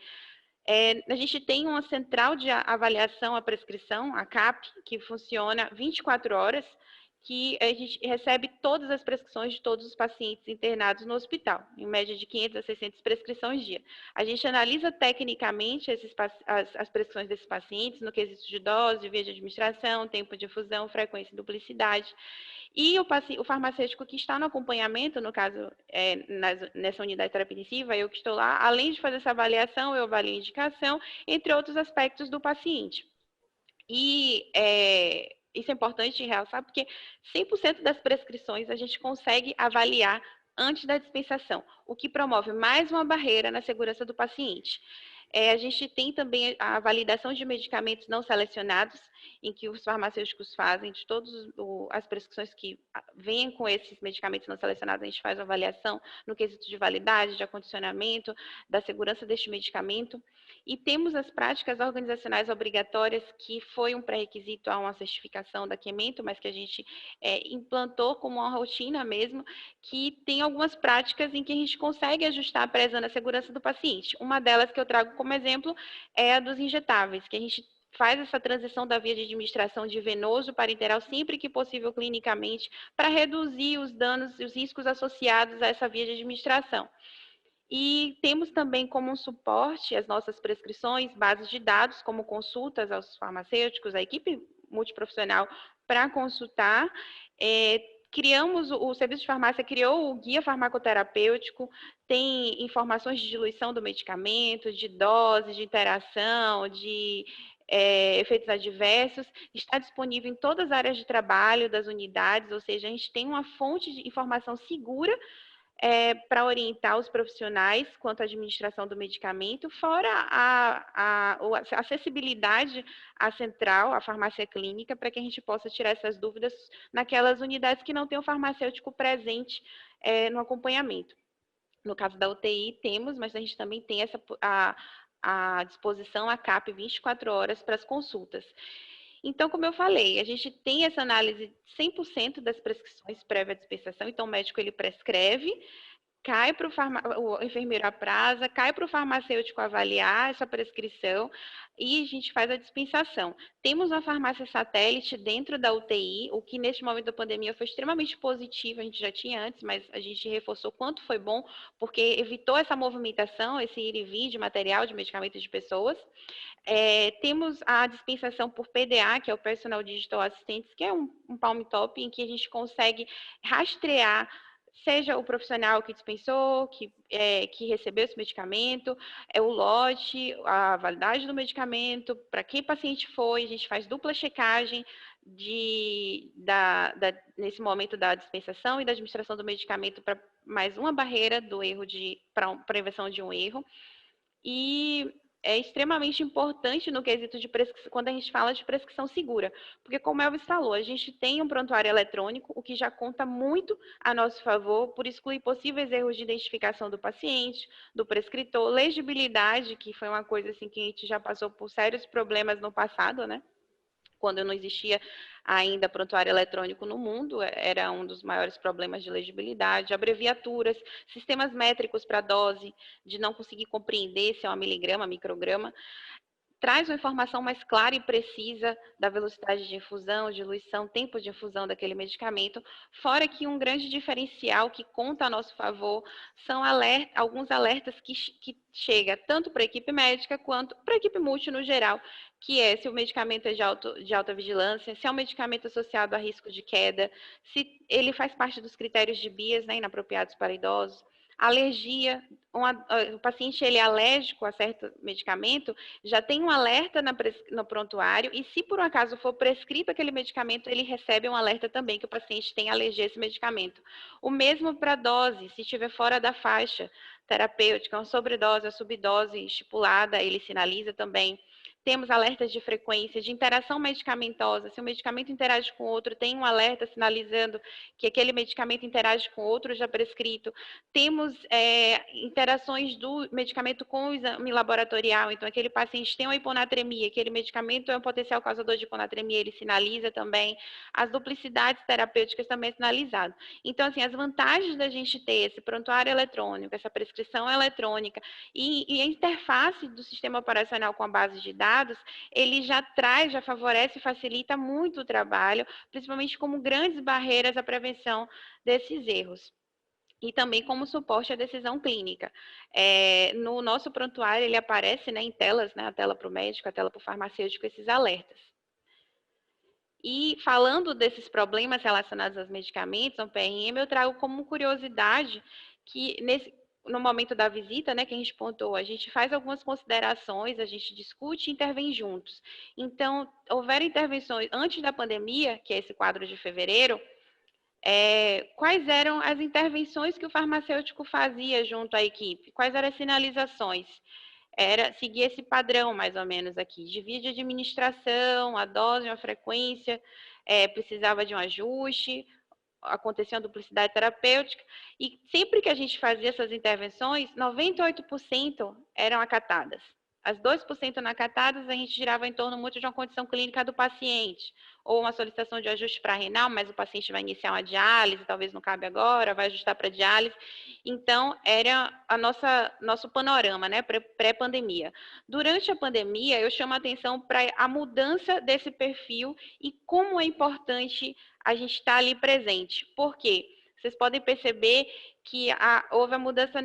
A gente tem uma central de avaliação à prescrição, a CAP, que funciona 24 horas, que a gente recebe todas as prescrições de todos os pacientes internados no hospital, em média de 500 a 600 prescrições dia. A gente analisa tecnicamente as prescrições desses pacientes no quesito de dose, via de administração, tempo de infusão, frequência e duplicidade. E o farmacêutico que está no acompanhamento, no caso, nessa unidade de terapia intensiva, eu que estou lá, além de fazer essa avaliação, eu avalio a indicação, entre outros aspectos do paciente. E isso é importante realçar, porque 100% das prescrições a gente consegue avaliar antes da dispensação, o que promove mais uma barreira na segurança do paciente. A gente tem também a validação de medicamentos não selecionados, em que os farmacêuticos fazem de todas as prescrições que vêm com esses medicamentos não selecionados, a gente faz uma avaliação no quesito de validade, de acondicionamento, da segurança deste medicamento. E temos as práticas organizacionais obrigatórias, que foi um pré-requisito a uma certificação da Quemento, mas que a gente implantou como uma rotina mesmo, que tem algumas práticas em que a gente consegue ajustar prezando a segurança do paciente. Uma delas que eu trago como exemplo é a dos injetáveis, que a gente faz essa transição da via de administração de venoso para interal sempre que possível clinicamente, para reduzir os danos e os riscos associados a essa via de administração. E temos também como um suporte as nossas prescrições, bases de dados, como consultas aos farmacêuticos, a equipe multiprofissional para consultar. Criamos, o serviço de farmácia criou o guia farmacoterapêutico, tem informações de diluição do medicamento, de dose, de interação, de efeitos adversos, está disponível em todas as áreas de trabalho das unidades, ou seja, a gente tem uma fonte de informação segura para orientar os profissionais quanto à administração do medicamento, fora a acessibilidade à central, à farmácia clínica, para que a gente possa tirar essas dúvidas naquelas unidades que não têm o farmacêutico presente no acompanhamento. No caso da UTI, temos, mas a gente também tem à disposição a CAP 24 horas para as consultas. Então, como eu falei, a gente tem essa análise 100% das prescrições prévia dispensação, então o médico ele prescreve, cai para o enfermeiro apraz, cai para o farmacêutico avaliar essa prescrição e a gente faz a dispensação. Temos uma farmácia satélite dentro da UTI, o que neste momento da pandemia foi extremamente positivo, a gente já tinha antes, mas a gente reforçou quanto foi bom, porque evitou essa movimentação, esse ir e vir de material, de medicamentos de pessoas. Temos a dispensação por PDA, que é o Personal Digital Assistants, que é um palm top, em que a gente consegue rastrear seja o profissional que dispensou, que recebeu esse medicamento, o lote, a validade do medicamento, para quem paciente foi, a gente faz dupla checagem nesse momento da dispensação e da administração do medicamento para mais uma barreira do erro para prevenção de um erro. E é extremamente importante no quesito de prescrição, quando a gente fala de prescrição segura, porque como Elvis falou, a gente tem um prontuário eletrônico, o que já conta muito a nosso favor, por excluir possíveis erros de identificação do paciente, do prescritor, legibilidade, que foi uma coisa assim que a gente já passou por sérios problemas no passado, né? Quando não existia ainda prontuário eletrônico no mundo, era um dos maiores problemas de legibilidade, abreviaturas, sistemas métricos para dose, de não conseguir compreender se é uma miligrama, micrograma, traz uma informação mais clara e precisa da velocidade de infusão, diluição, tempo de infusão daquele medicamento, fora que um grande diferencial que conta a nosso favor são alguns alertas que chega tanto para a equipe médica quanto para a equipe multi no geral, que é se o medicamento é de alta vigilância, se é um medicamento associado a risco de queda, se ele faz parte dos critérios de BIAS, né, inapropriados para idosos, alergia, o paciente ele é alérgico a certo medicamento, já tem um alerta no prontuário e se por um acaso for prescrito aquele medicamento, ele recebe um alerta também que o paciente tem alergia a esse medicamento. O mesmo para a dose, se estiver fora da faixa terapêutica, uma sobredose, a subdose estipulada, ele sinaliza também. Temos alertas de frequência, de interação medicamentosa. Se um medicamento interage com outro, tem um alerta sinalizando que aquele medicamento interage com outro já prescrito. Temos interações do medicamento com o exame laboratorial. Então, aquele paciente tem uma hiponatremia, aquele medicamento é um potencial causador de hiponatremia, ele sinaliza também. As duplicidades terapêuticas também é sinalizado. Então, assim, as vantagens da gente ter esse prontuário eletrônico, essa prescrição eletrônica e a interface do sistema operacional com a base de dados, ele já favorece e facilita muito o trabalho, principalmente como grandes barreiras à prevenção desses erros. E também como suporte à decisão clínica. No nosso prontuário, ele aparece, né, em telas, né, a tela para o médico, a tela para o farmacêutico, esses alertas. E falando desses problemas relacionados aos medicamentos, ao PRM, eu trago como curiosidade que no momento da visita, né, que a gente pontuou, a gente faz algumas considerações, a gente discute e intervém juntos. Então, houveram intervenções antes da pandemia, que é esse quadro de fevereiro, quais eram as intervenções que o farmacêutico fazia junto à equipe? Quais eram as sinalizações? Era seguir esse padrão, mais ou menos, aqui, de via de administração, a dose, a frequência, precisava de um ajuste, acontecia uma duplicidade terapêutica, e sempre que a gente fazia essas intervenções, 98% eram acatadas. as 2% não acatadas, a gente girava em torno muito de uma condição clínica do paciente, ou uma solicitação de ajuste para renal, mas o paciente vai iniciar uma diálise, talvez não cabe agora, vai ajustar para diálise. Então, era nosso panorama, né, pré-pandemia. Durante a pandemia, eu chamo a atenção para a mudança desse perfil e como é importante a gente estar ali presente. Por quê? Vocês podem perceber que houve a mudança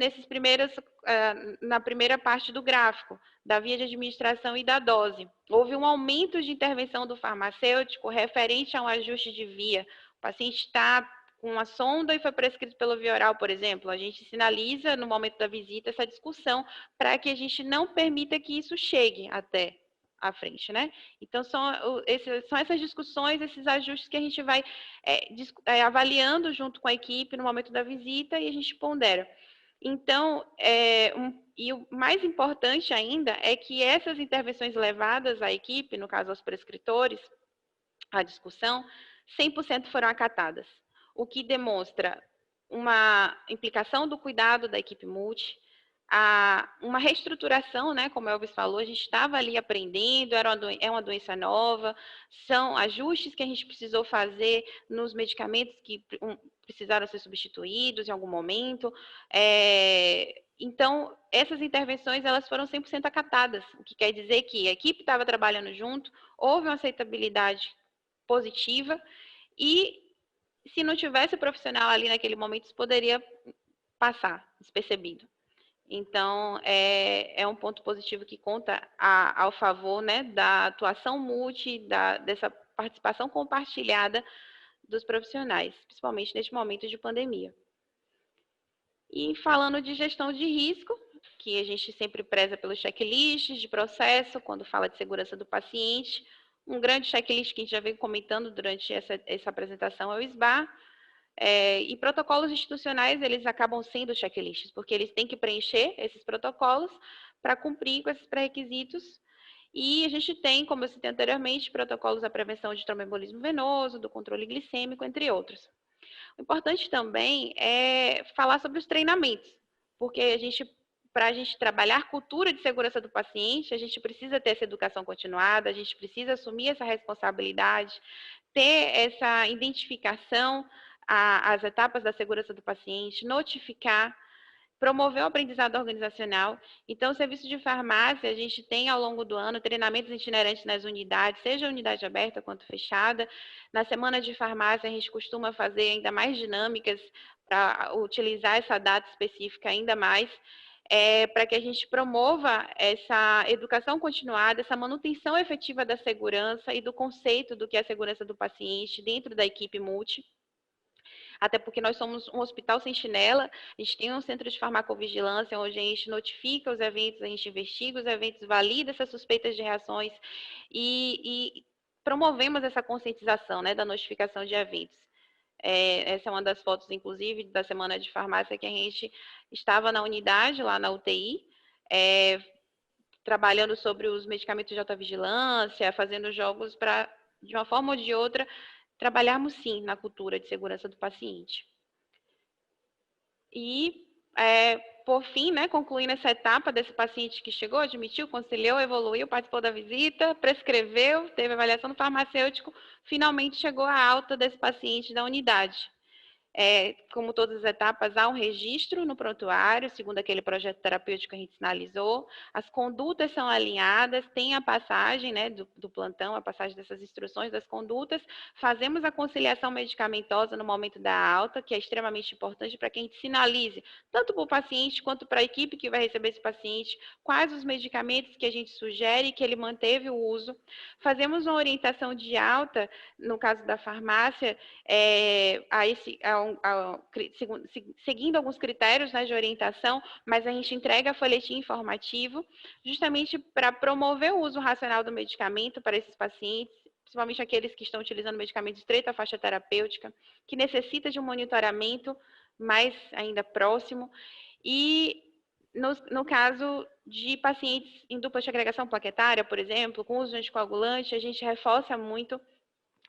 na primeira parte do gráfico, da via de administração e da dose. Houve um aumento de intervenção do farmacêutico referente a um ajuste de via. O paciente está com uma sonda e foi prescrito pelo via oral, por exemplo. A gente sinaliza no momento da visita essa discussão para que a gente não permita que isso chegue até à frente, né? Então, são essas discussões, esses ajustes que a gente vai avaliando junto com a equipe no momento da visita e a gente pondera. Então, e o mais importante ainda é que essas intervenções levadas à equipe, no caso aos prescritores, à discussão, 100% foram acatadas, o que demonstra uma implicação do cuidado da equipe multi, uma reestruturação, né, como o Elvis falou, a gente estava ali aprendendo, é uma doença nova, são ajustes que a gente precisou fazer nos medicamentos que precisaram ser substituídos em algum momento. Então, essas intervenções elas foram 100% acatadas, o que quer dizer que a equipe estava trabalhando junto, houve uma aceitabilidade positiva e se não tivesse o profissional ali naquele momento, isso poderia passar despercebido. Então, é um ponto positivo que conta ao favor, né, da atuação multi, dessa participação compartilhada dos profissionais, principalmente neste momento de pandemia. E falando de gestão de risco, que a gente sempre preza pelos checklists de processo, quando fala de segurança do paciente, um grande checklist que a gente já veio comentando durante essa apresentação é o SBAR, e protocolos institucionais, eles acabam sendo checklists, porque eles têm que preencher esses protocolos para cumprir com esses pré-requisitos. E a gente tem, como eu citei anteriormente, protocolos da prevenção de tromboembolismo venoso, do controle glicêmico, entre outros. O importante também é falar sobre os treinamentos, porque para a gente trabalhar cultura de segurança do paciente, a gente precisa ter essa educação continuada, a gente precisa assumir essa responsabilidade, ter essa identificação as etapas da segurança do paciente, notificar, promover o aprendizado organizacional. Então, o serviço de farmácia, a gente tem ao longo do ano treinamentos itinerantes nas unidades, seja unidade aberta quanto fechada. Na semana de farmácia, a gente costuma fazer ainda mais dinâmicas para utilizar essa data específica ainda mais, para que a gente promova essa educação continuada, essa manutenção efetiva da segurança e do conceito do que é a segurança do paciente dentro da equipe multi. Até porque nós somos um hospital sentinela, a gente tem um centro de farmacovigilância onde a gente notifica os eventos, a gente investiga os eventos, valida essas suspeitas de reações e promovemos essa conscientização, né, da notificação de eventos. Essa é uma das fotos, inclusive, da semana de farmácia que a gente estava na unidade, lá na UTI, trabalhando sobre os medicamentos de alta vigilância, fazendo jogos para, de uma forma ou de outra, trabalharmos sim na cultura de segurança do paciente. E, por fim, né, concluindo essa etapa desse paciente que chegou, admitiu, conciliou, evoluiu, participou da visita, prescreveu, teve avaliação do farmacêutico, finalmente chegou a alta desse paciente da unidade. Como todas as etapas, há um registro no prontuário, segundo aquele projeto terapêutico que a gente sinalizou, as condutas são alinhadas, tem a passagem, né, do plantão, a passagem dessas instruções das condutas, fazemos a conciliação medicamentosa no momento da alta, que é extremamente importante para que a gente sinalize, tanto para o paciente quanto para a equipe que vai receber esse paciente, quais os medicamentos que a gente sugere que ele manteve o uso, fazemos uma orientação de alta, no caso da farmácia, seguindo alguns critérios, né, de orientação, mas a gente entrega folhetim informativo justamente para promover o uso racional do medicamento para esses pacientes, principalmente aqueles que estão utilizando medicamento de estreita faixa terapêutica, que necessita de um monitoramento mais ainda próximo. E no caso de pacientes em dupla segregação plaquetária, por exemplo, com uso de anticoagulante, a gente reforça muito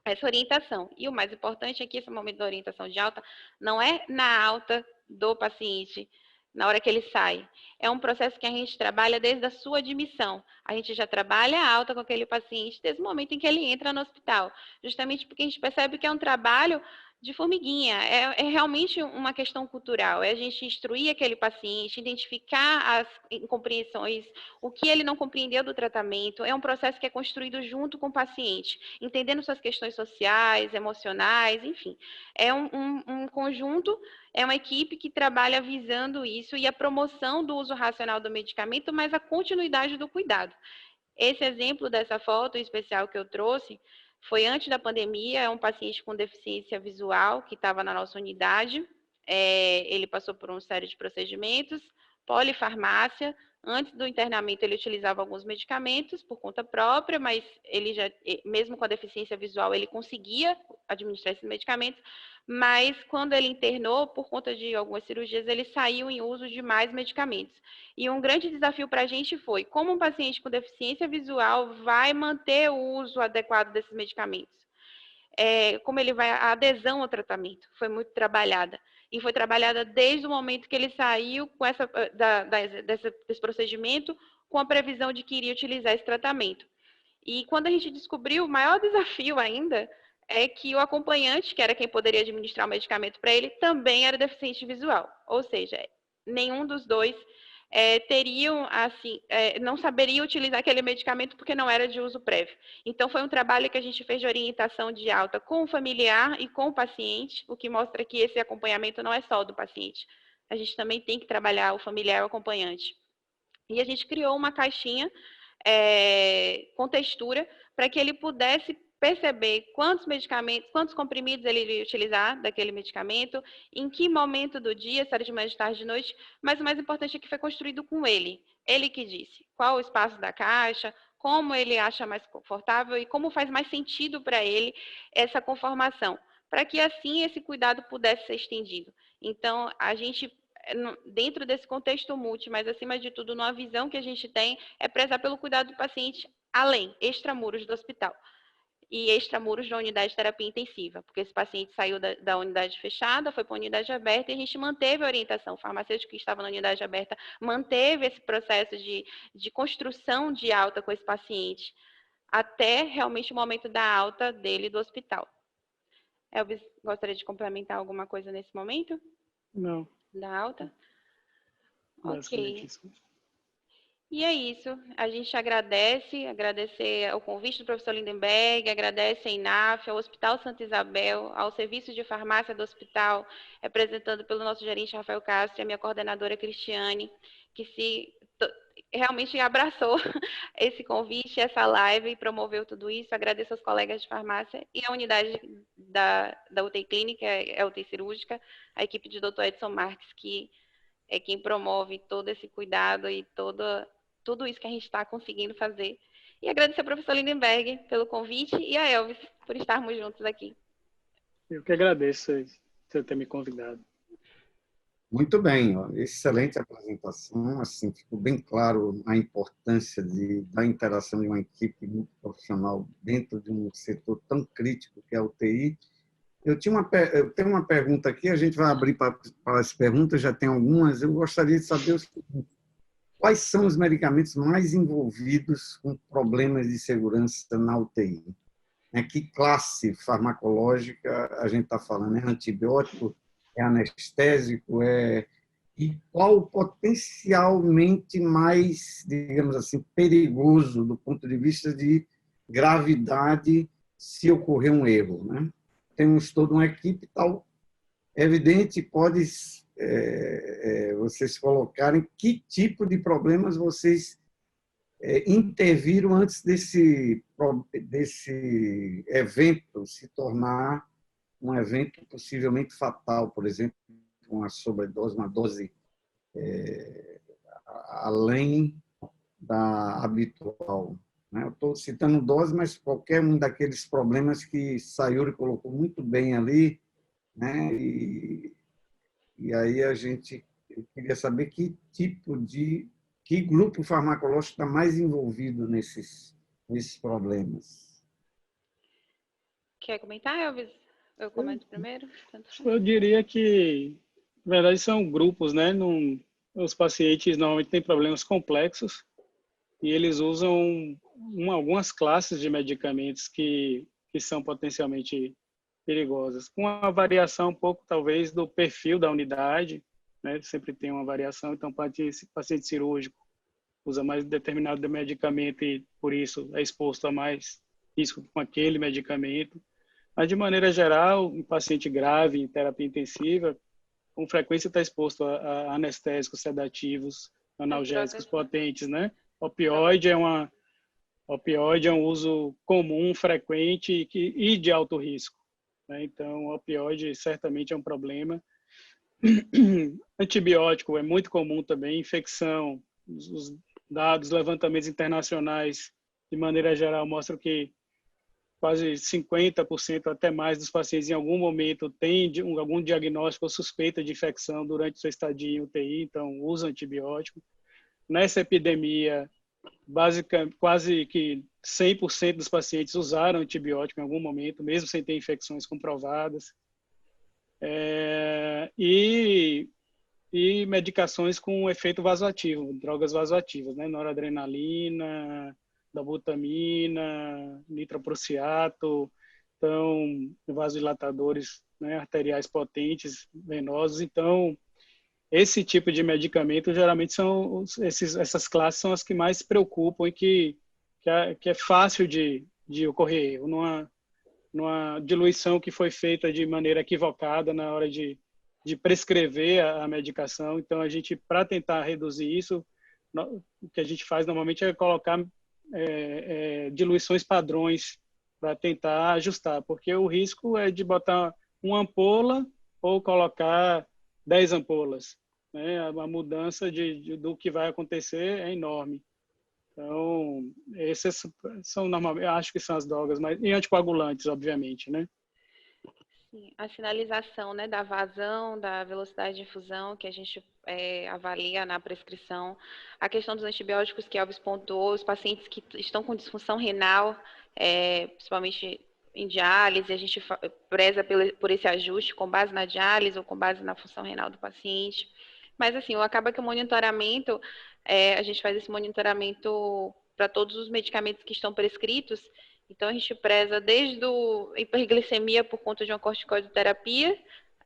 essa orientação. E o mais importante é que esse momento da orientação de alta não é na alta do paciente na hora que ele sai. É um processo que a gente trabalha desde a sua admissão. A gente já trabalha a alta com aquele paciente desde o momento em que ele entra no hospital, justamente porque a gente percebe que é um trabalho de formiguinha, é realmente uma questão cultural, é a gente instruir aquele paciente, identificar as incompreensões, o que ele não compreendeu do tratamento, é um processo que é construído junto com o paciente, entendendo suas questões sociais, emocionais, enfim, é um conjunto, é uma equipe que trabalha visando isso e a promoção do uso racional do medicamento, mas a continuidade do cuidado. Esse exemplo dessa foto especial que eu trouxe foi antes da pandemia, é um paciente com deficiência visual que estava na nossa unidade. Ele passou por uma série de procedimentos, polifarmácia. Antes do internamento, ele utilizava alguns medicamentos por conta própria, mas ele já, mesmo com a deficiência visual, ele conseguia administrar esses medicamentos. Mas quando ele internou, por conta de algumas cirurgias, ele saiu em uso de mais medicamentos. E um grande desafio para a gente foi como um paciente com deficiência visual vai manter o uso adequado desses medicamentos. Como ele vai, a adesão ao tratamento foi muito trabalhada. E foi trabalhada desde o momento que ele saiu com desse procedimento, com a previsão de que iria utilizar esse tratamento. E quando a gente descobriu, o maior desafio ainda é que o acompanhante, que era quem poderia administrar o medicamento para ele, também era deficiente visual. Ou seja, nenhum dos dois teriam, assim, não saberiam utilizar aquele medicamento porque não era de uso prévio. Então, foi um trabalho que a gente fez de orientação de alta com o familiar e com o paciente, o que mostra que esse acompanhamento não é só do paciente. A gente também tem que trabalhar o familiar e o acompanhante. E a gente criou uma caixinha com textura para que ele pudesse perceber quantos medicamentos, quantos comprimidos ele iria utilizar daquele medicamento, em que momento do dia, se era de manhã, de tarde, de noite, mas o mais importante é que foi construído com ele. Ele que disse qual o espaço da caixa, como ele acha mais confortável e como faz mais sentido para ele essa conformação, para que assim esse cuidado pudesse ser estendido. Então, a gente dentro desse contexto multi, mas acima de tudo, numa visão que a gente tem, é prezar pelo cuidado do paciente além, extramuros do hospital e extramuros da unidade de terapia intensiva, porque esse paciente saiu da unidade fechada, foi para a unidade aberta e a gente manteve a orientação. O farmacêutico que estava na unidade aberta manteve esse processo de construção de alta com esse paciente até realmente o momento da alta dele do hospital. Elvis, gostaria de complementar alguma coisa nesse momento? Não. Da alta? Ok. Isso. E é isso. A gente agradecer ao convite do professor Lindenberg, agradece a INAF, ao Hospital Santa Isabel, ao Serviço de Farmácia do Hospital, representado pelo nosso gerente Rafael Castro e a minha coordenadora Cristiane, que realmente abraçou esse convite, essa live e promoveu tudo isso. Agradeço aos colegas de farmácia e a unidade da UTI Clínica, a UTI Cirúrgica, a equipe de Dr. Edson Marques, que é quem promove todo esse cuidado e tudo isso que a gente está conseguindo fazer. E agradecer ao professor Lindenberg pelo convite e a Elvis por estarmos juntos aqui. Eu que agradeço por ter me convidado. Muito bem, ó, excelente apresentação, assim, ficou bem claro a importância da interação de uma equipe muito profissional dentro de um setor tão crítico que é a UTI. Eu tenho uma pergunta aqui, a gente vai abrir para as perguntas, já tem algumas. Eu gostaria de saber o seguinte: quais são os medicamentos mais envolvidos com problemas de segurança na UTI? Que classe farmacológica a gente está falando? É antibiótico? É anestésico? E qual potencialmente mais, digamos assim, perigoso do ponto de vista de gravidade se ocorrer um erro, né? Temos toda uma equipe tal, é evidente, pode vocês colocarem que tipo de problemas vocês interviram antes desse evento se tornar um evento possivelmente fatal, por exemplo, uma sobredose, uma dose além da habitual. Eu estou citando dose, mas qualquer um daqueles problemas que Sayuri colocou muito bem ali, né? E aí eu queria saber que grupo farmacológico está mais envolvido nesses problemas. Quer comentar, Elvis? Eu comento primeiro? Eu diria que, na verdade, são grupos, né? os pacientes normalmente têm problemas complexos e eles usam algumas classes de medicamentos que são potencialmente perigosas, com uma variação um pouco, talvez, do perfil da unidade, né? Sempre tem uma variação, então, paciente cirúrgico usa mais determinado medicamento e, por isso, é exposto a mais risco com aquele medicamento. Mas, de maneira geral, um paciente grave em terapia intensiva, com frequência está exposto a anestésicos, sedativos, analgésicos potentes, né? Opioide é um uso comum, frequente e de alto risco, né? Então, opioide certamente é um problema. Antibiótico é muito comum também, infecção. Os dados, levantamentos internacionais, de maneira geral, mostram que quase 50%, até mais, dos pacientes em algum momento têm algum diagnóstico ou suspeita de infecção durante sua estadia em UTI, então usa antibiótico. Nessa epidemia, quase que 100% dos pacientes usaram antibiótico em algum momento, mesmo sem ter infecções comprovadas. E medicações com efeito vasoativo, drogas vasoativas, né? Noradrenalina, dobutamina, nitroprusiato, então, vasodilatadores, né, arteriais potentes, venosos. Então, esse tipo de medicamento, geralmente, essas classes são as que mais se preocupam e que é fácil de ocorrer erro. Numa diluição que foi feita de maneira equivocada na hora de prescrever a medicação. Então, a gente, para tentar reduzir isso, o que a gente faz normalmente é colocar diluições padrões para tentar ajustar, porque o risco é de botar uma ampola ou colocar 10 ampolas, né? A mudança do que vai acontecer é enorme. Então, esses são normalmente, eu acho que são as drogas, e anticoagulantes, obviamente, né? Sim, a sinalização, né, da vazão, da velocidade de infusão que a gente avalia na prescrição, a questão dos antibióticos que Elvis pontuou, os pacientes que estão com disfunção renal, principalmente em diálise, a gente preza por esse ajuste com base na diálise ou com base na função renal do paciente. Mas, assim, acaba que o monitoramento, a gente faz esse monitoramento para todos os medicamentos que estão prescritos. Então, a gente preza desde a hiperglicemia por conta de uma corticoidoterapia,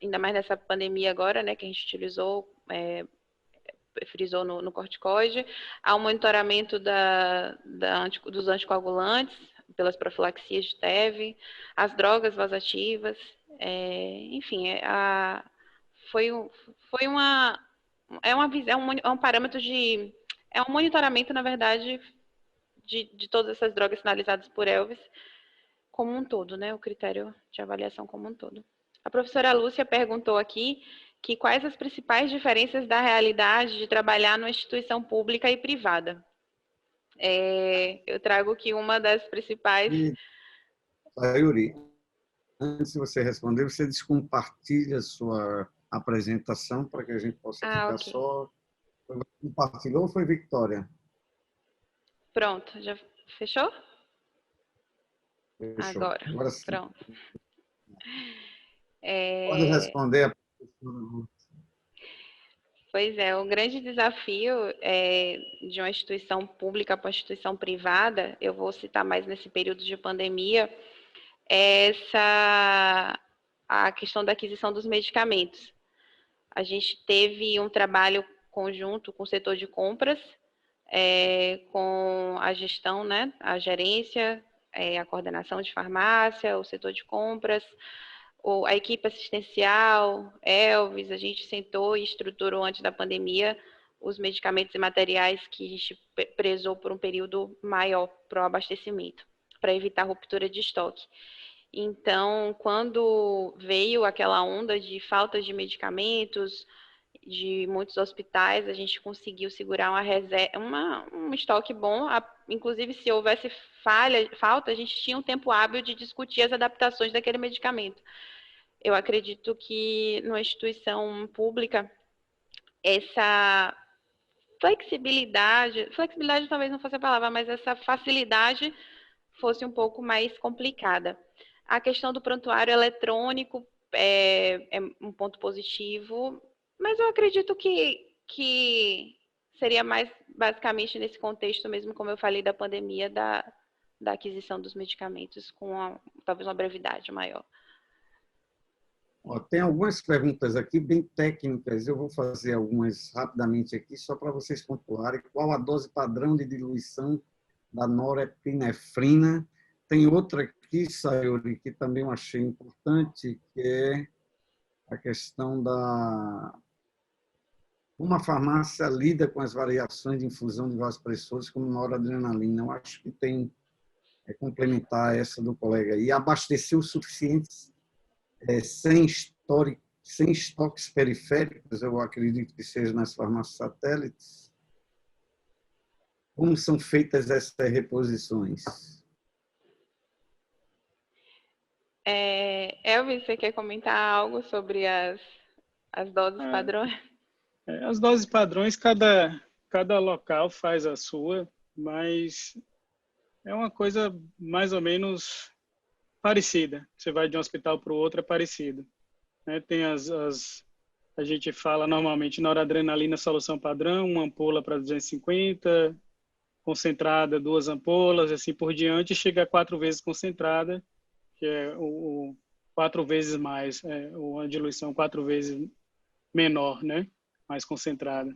ainda mais nessa pandemia agora, né, que a gente utilizou, frisou no corticoide, ao monitoramento dos anticoagulantes, pelas profilaxias de TEV, as drogas vasoativas, enfim, é um parâmetro é um monitoramento, na verdade, de todas essas drogas sinalizadas por Elvis, como um todo, né? O critério de avaliação como um todo. A professora Lúcia perguntou aqui que quais as principais diferenças da realidade de trabalhar numa instituição pública e privada. Eu trago que uma das principais... Sayuri, antes de você responder, você descompartilha a sua apresentação para que a gente possa ficar okay. só... Compartilhou ou foi Victoria? Pronto, já fechou? Fechou. Agora sim. Pronto. Pode responder a professora. Pois é, o grande desafio de uma instituição pública para uma instituição privada, eu vou citar mais nesse período de pandemia, é a questão da aquisição dos medicamentos. A gente teve um trabalho conjunto com o setor de compras, com a gestão, né, a gerência, a coordenação de farmácia, o setor de compras, a equipe assistencial, Elvis, a gente sentou e estruturou antes da pandemia os medicamentos e materiais que a gente prezou por um período maior para o abastecimento, para evitar ruptura de estoque. Então, quando veio aquela onda de falta de medicamentos, de muitos hospitais, a gente conseguiu segurar um estoque bom. Inclusive, se houvesse falta, a gente tinha um tempo hábil de discutir as adaptações daquele medicamento. Eu acredito que numa instituição pública, essa flexibilidade talvez não fosse a palavra, mas essa facilidade fosse um pouco mais complicada. A questão do prontuário eletrônico é um ponto positivo, mas eu acredito que que seria mais basicamente nesse contexto mesmo, como eu falei, da pandemia, da aquisição dos medicamentos com talvez uma brevidade maior. Ó, tem algumas perguntas aqui bem técnicas, eu vou fazer algumas rapidamente aqui, só para vocês pontuarem. Qual a dose padrão de diluição da norepinefrina? Tem outra aqui, Sayuri, que também eu achei importante, que é a questão da... Uma farmácia lida com as variações de infusão de vasopressores como noradrenalina. Eu acho que tem complementar essa do colega. E abastecer o suficiente sem estoques periféricos, eu acredito que seja nas farmácias satélites. Como são feitas essas reposições? Elvis, você quer comentar algo sobre as doses padrões? As doses padrões, cada local faz a sua, mas é uma coisa mais ou menos parecida. Você vai de um hospital para o outro, é parecido. Tem a gente fala normalmente noradrenalina solução padrão, uma ampola para 250, concentrada 2 ampolas, assim por diante, chega a 4 vezes concentrada, que é 4 vezes mais, uma diluição 4 vezes menor, né? Mais concentrada.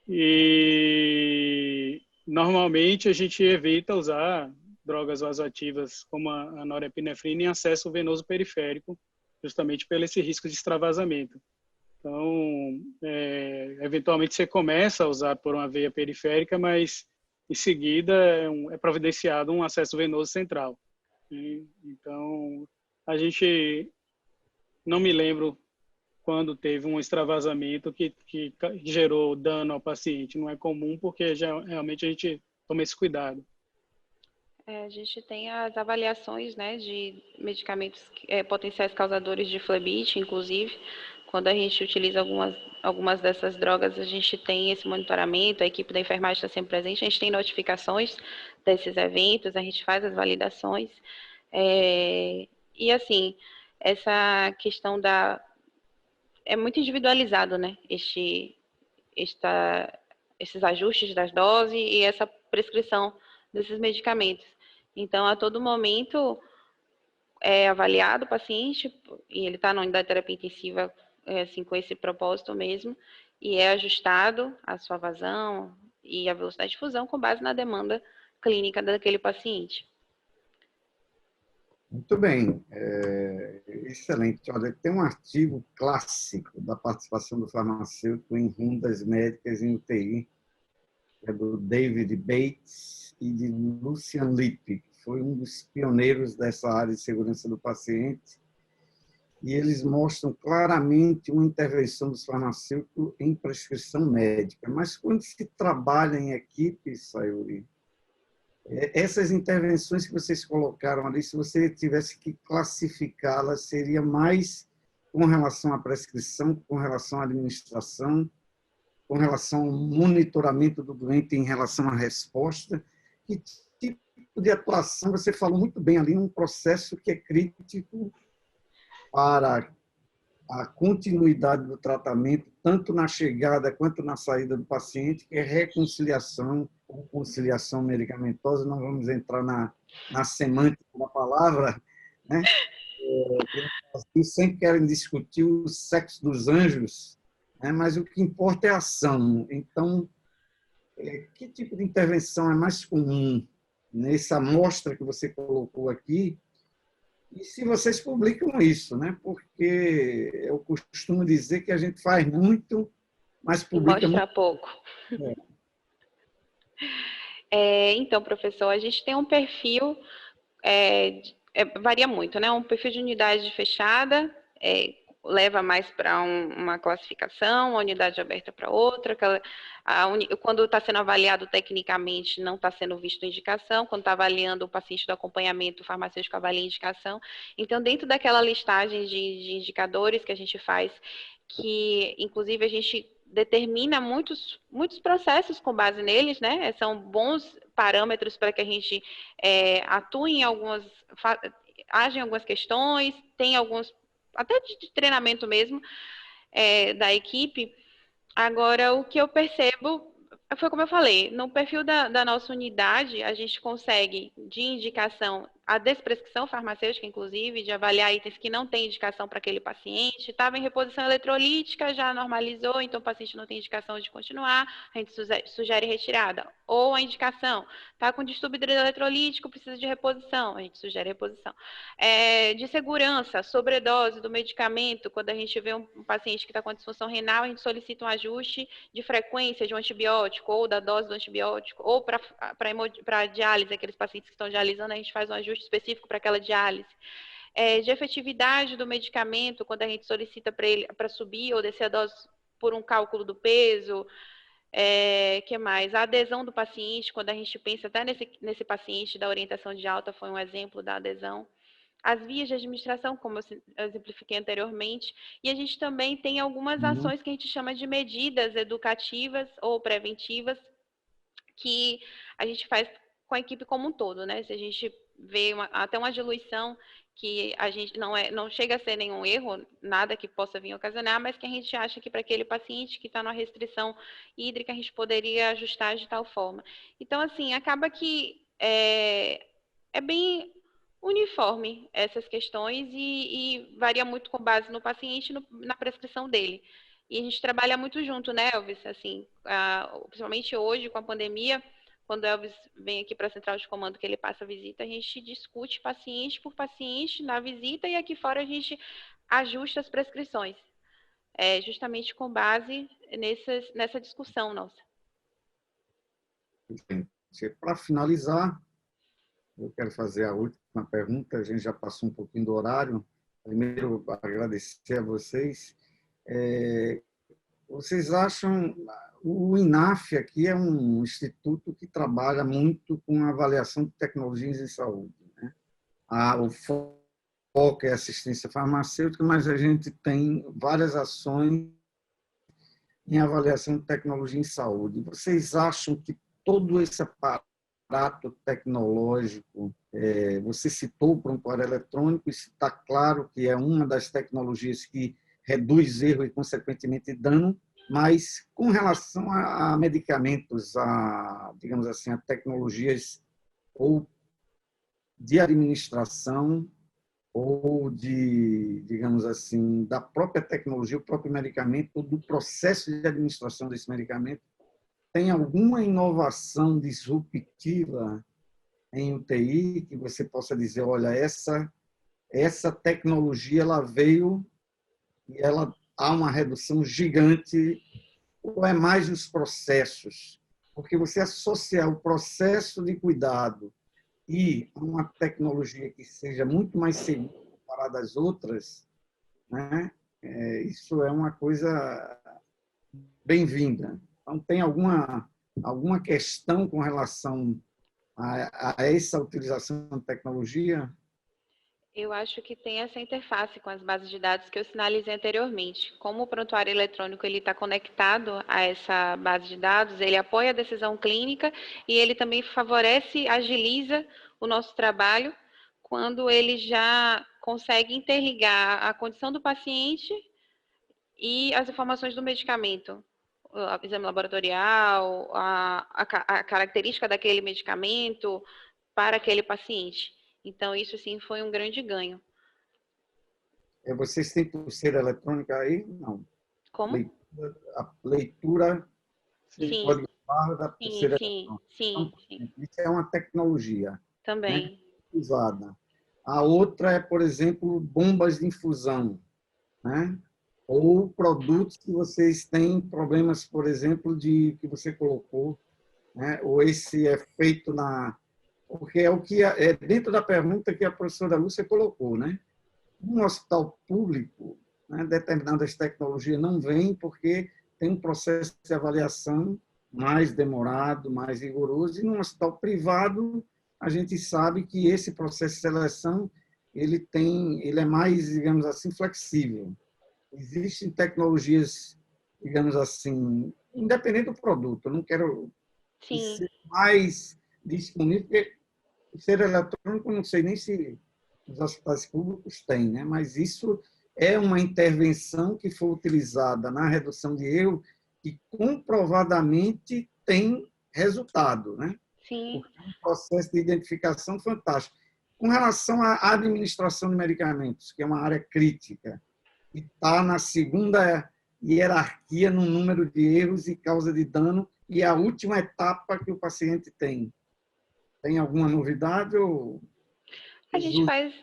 E normalmente a gente evita usar drogas vasoativas como a norepinefrina em acesso venoso periférico, justamente pelo esse risco de extravasamento. Então, eventualmente você começa a usar por uma veia periférica, mas em seguida é providenciado um acesso venoso central. Então, a gente não me lembro quando teve um extravasamento que gerou dano ao paciente. Não é comum porque realmente a gente toma esse cuidado. A gente tem as avaliações, né, de medicamentos potenciais causadores de flebite, inclusive. Quando a gente utiliza algumas dessas drogas, a gente tem esse monitoramento, a equipe da enfermagem está sempre presente, a gente tem notificações desses eventos, a gente faz as validações. E, assim, essa questão é muito individualizado, né, esses ajustes das doses e essa prescrição desses medicamentos. Então, a todo momento é avaliado o paciente, e ele está na unidade de terapia intensiva assim, com esse propósito mesmo, e é ajustado a sua vazão e a velocidade de fusão com base na demanda clínica daquele paciente. Muito bem, excelente. Olha, tem um artigo clássico da participação do farmacêutico em rondas médicas em UTI, é do David Bates e de Lucian Lippe, que foi um dos pioneiros dessa área de segurança do paciente, e eles mostram claramente uma intervenção dos farmacêuticos em prescrição médica. Mas quando se trabalha em equipe, Sayuri, essas intervenções que vocês colocaram ali, se você tivesse que classificá-las, seria mais com relação à prescrição, com relação à administração, com relação ao monitoramento do doente em relação à resposta? Que tipo de atuação? Você falou muito bem ali, um processo que é crítico para a continuidade do tratamento, tanto na chegada quanto na saída do paciente, que é reconciliação ou conciliação medicamentosa. Não vamos entrar na semântica da palavra, né? Sempre querem discutir o sexo dos anjos, né? Mas o que importa é a ação. Então, que tipo de intervenção é mais comum nessa amostra que você colocou aqui? E se vocês publicam isso, né? Porque eu costumo dizer que a gente faz muito, mas publica mostra muito pouco. Então, professor, a gente tem um perfil, varia muito, né? Um perfil de unidade fechada, leva mais para uma classificação, uma unidade aberta para outra. Quando está sendo avaliado tecnicamente, não está sendo visto indicação. Quando está avaliando o paciente do acompanhamento, o farmacêutico avalia a indicação. Então, dentro daquela listagem de indicadores que a gente faz, que inclusive a gente determina muitos processos com base neles, né? São bons parâmetros para que a gente atue em age em algumas questões, tem alguns até de treinamento mesmo da equipe, Agora, o que eu percebo, foi como eu falei, no perfil da nossa unidade, a gente consegue, de indicação, a desprescrição farmacêutica, inclusive, de avaliar itens que não têm indicação para aquele paciente. Estava em reposição eletrolítica, já normalizou, então o paciente não tem indicação de continuar, a gente sugere retirada. Ou a indicação, está com distúrbio hidroeletrolítico, precisa de reposição, a gente sugere reposição. De segurança, sobredose do medicamento, quando a gente vê um paciente que está com disfunção renal, a gente solicita um ajuste de frequência de um antibiótico, ou da dose do antibiótico, ou para diálise, aqueles pacientes que estão dialisando, a gente faz um ajuste específico para aquela diálise. De efetividade do medicamento, quando a gente solicita para ele para subir ou descer a dose por um cálculo do peso. Que mais? A adesão do paciente, quando a gente pensa até nesse paciente da orientação de alta, foi um exemplo da adesão. As vias de administração, como eu exemplifiquei anteriormente, e a gente também tem algumas ações que a gente chama de medidas educativas ou preventivas, que a gente faz com a equipe como um todo, né? Se a gente vê até uma diluição que a gente não chega a ser nenhum erro, nada que possa vir a ocasionar, mas que a gente acha que para aquele paciente que está numa restrição hídrica, a gente poderia ajustar de tal forma. Então, assim, acaba que é bem uniforme essas questões e varia muito com base no paciente e na prescrição dele. E a gente trabalha muito junto, né, Elvis? Assim, principalmente hoje, com a pandemia, quando o Elvis vem aqui para a central de comando, que ele passa a visita, a gente discute paciente por paciente na visita e aqui fora a gente ajusta as prescrições, justamente com base nessa discussão nossa. Para finalizar, eu quero fazer a última pergunta, a gente já passou um pouquinho do horário. Primeiro, agradecer a vocês. Vocês acham... O INAF aqui é um instituto que trabalha muito com a avaliação de tecnologias em saúde, né? O foco é assistência farmacêutica, mas a gente tem várias ações em avaliação de tecnologia em saúde. Vocês acham que todo esse aparato tecnológico, você citou o prontuário eletrônico, isso está claro que é uma das tecnologias que reduz erro e, consequentemente, dano, mas com relação a medicamentos, digamos assim, a tecnologias ou de administração ou digamos assim, da própria tecnologia, o próprio medicamento, ou do processo de administração desse medicamento, tem alguma inovação disruptiva em UTI que você possa dizer, olha, essa tecnologia ela veio e há uma redução gigante, ou é mais os processos? Porque você associar o processo de cuidado e uma tecnologia que seja muito mais segura comparada às outras, né? Isso é uma coisa bem-vinda. Então, tem alguma questão com relação a essa utilização de tecnologia? Eu acho que tem essa interface com as bases de dados que eu sinalizei anteriormente. Como o prontuário eletrônico ele está conectado a essa base de dados, ele apoia a decisão clínica e ele também favorece, agiliza o nosso trabalho quando ele já consegue interligar a condição do paciente e as informações do medicamento, o exame laboratorial, a característica daquele medicamento para aquele paciente. Então, isso sim foi um grande ganho. Vocês têm pulseira eletrônica aí? Não. Como? A leitura sim. código-barra da pulseira eletrônica. Sim. Isso é uma tecnologia. Também. Né, usada. A outra é, por exemplo, bombas de infusão, né? Ou produtos que vocês têm problemas, por exemplo, que você colocou, né? Ou esse é feito porque é o que é dentro da pergunta que a professora Lúcia colocou, né? Um hospital público, né, determinadas tecnologias não vêm porque tem um processo de avaliação mais demorado, mais rigoroso, e num hospital privado a gente sabe que esse processo de seleção ele é mais, digamos assim, flexível. Existem tecnologias, digamos assim, independente do produto, eu não quero ser mais disponível, porque o ser eletrônico, não sei nem se os hospitais públicos têm, né? Mas isso é uma intervenção que foi utilizada na redução de erro que comprovadamente tem resultado, né? Sim. Porque é um processo de identificação fantástico. Com relação à administração de medicamentos, que é uma área crítica, e está na segunda hierarquia no número de erros e causa de dano, e a última etapa que o paciente tem. Tem alguma novidade? Ou... A gente faz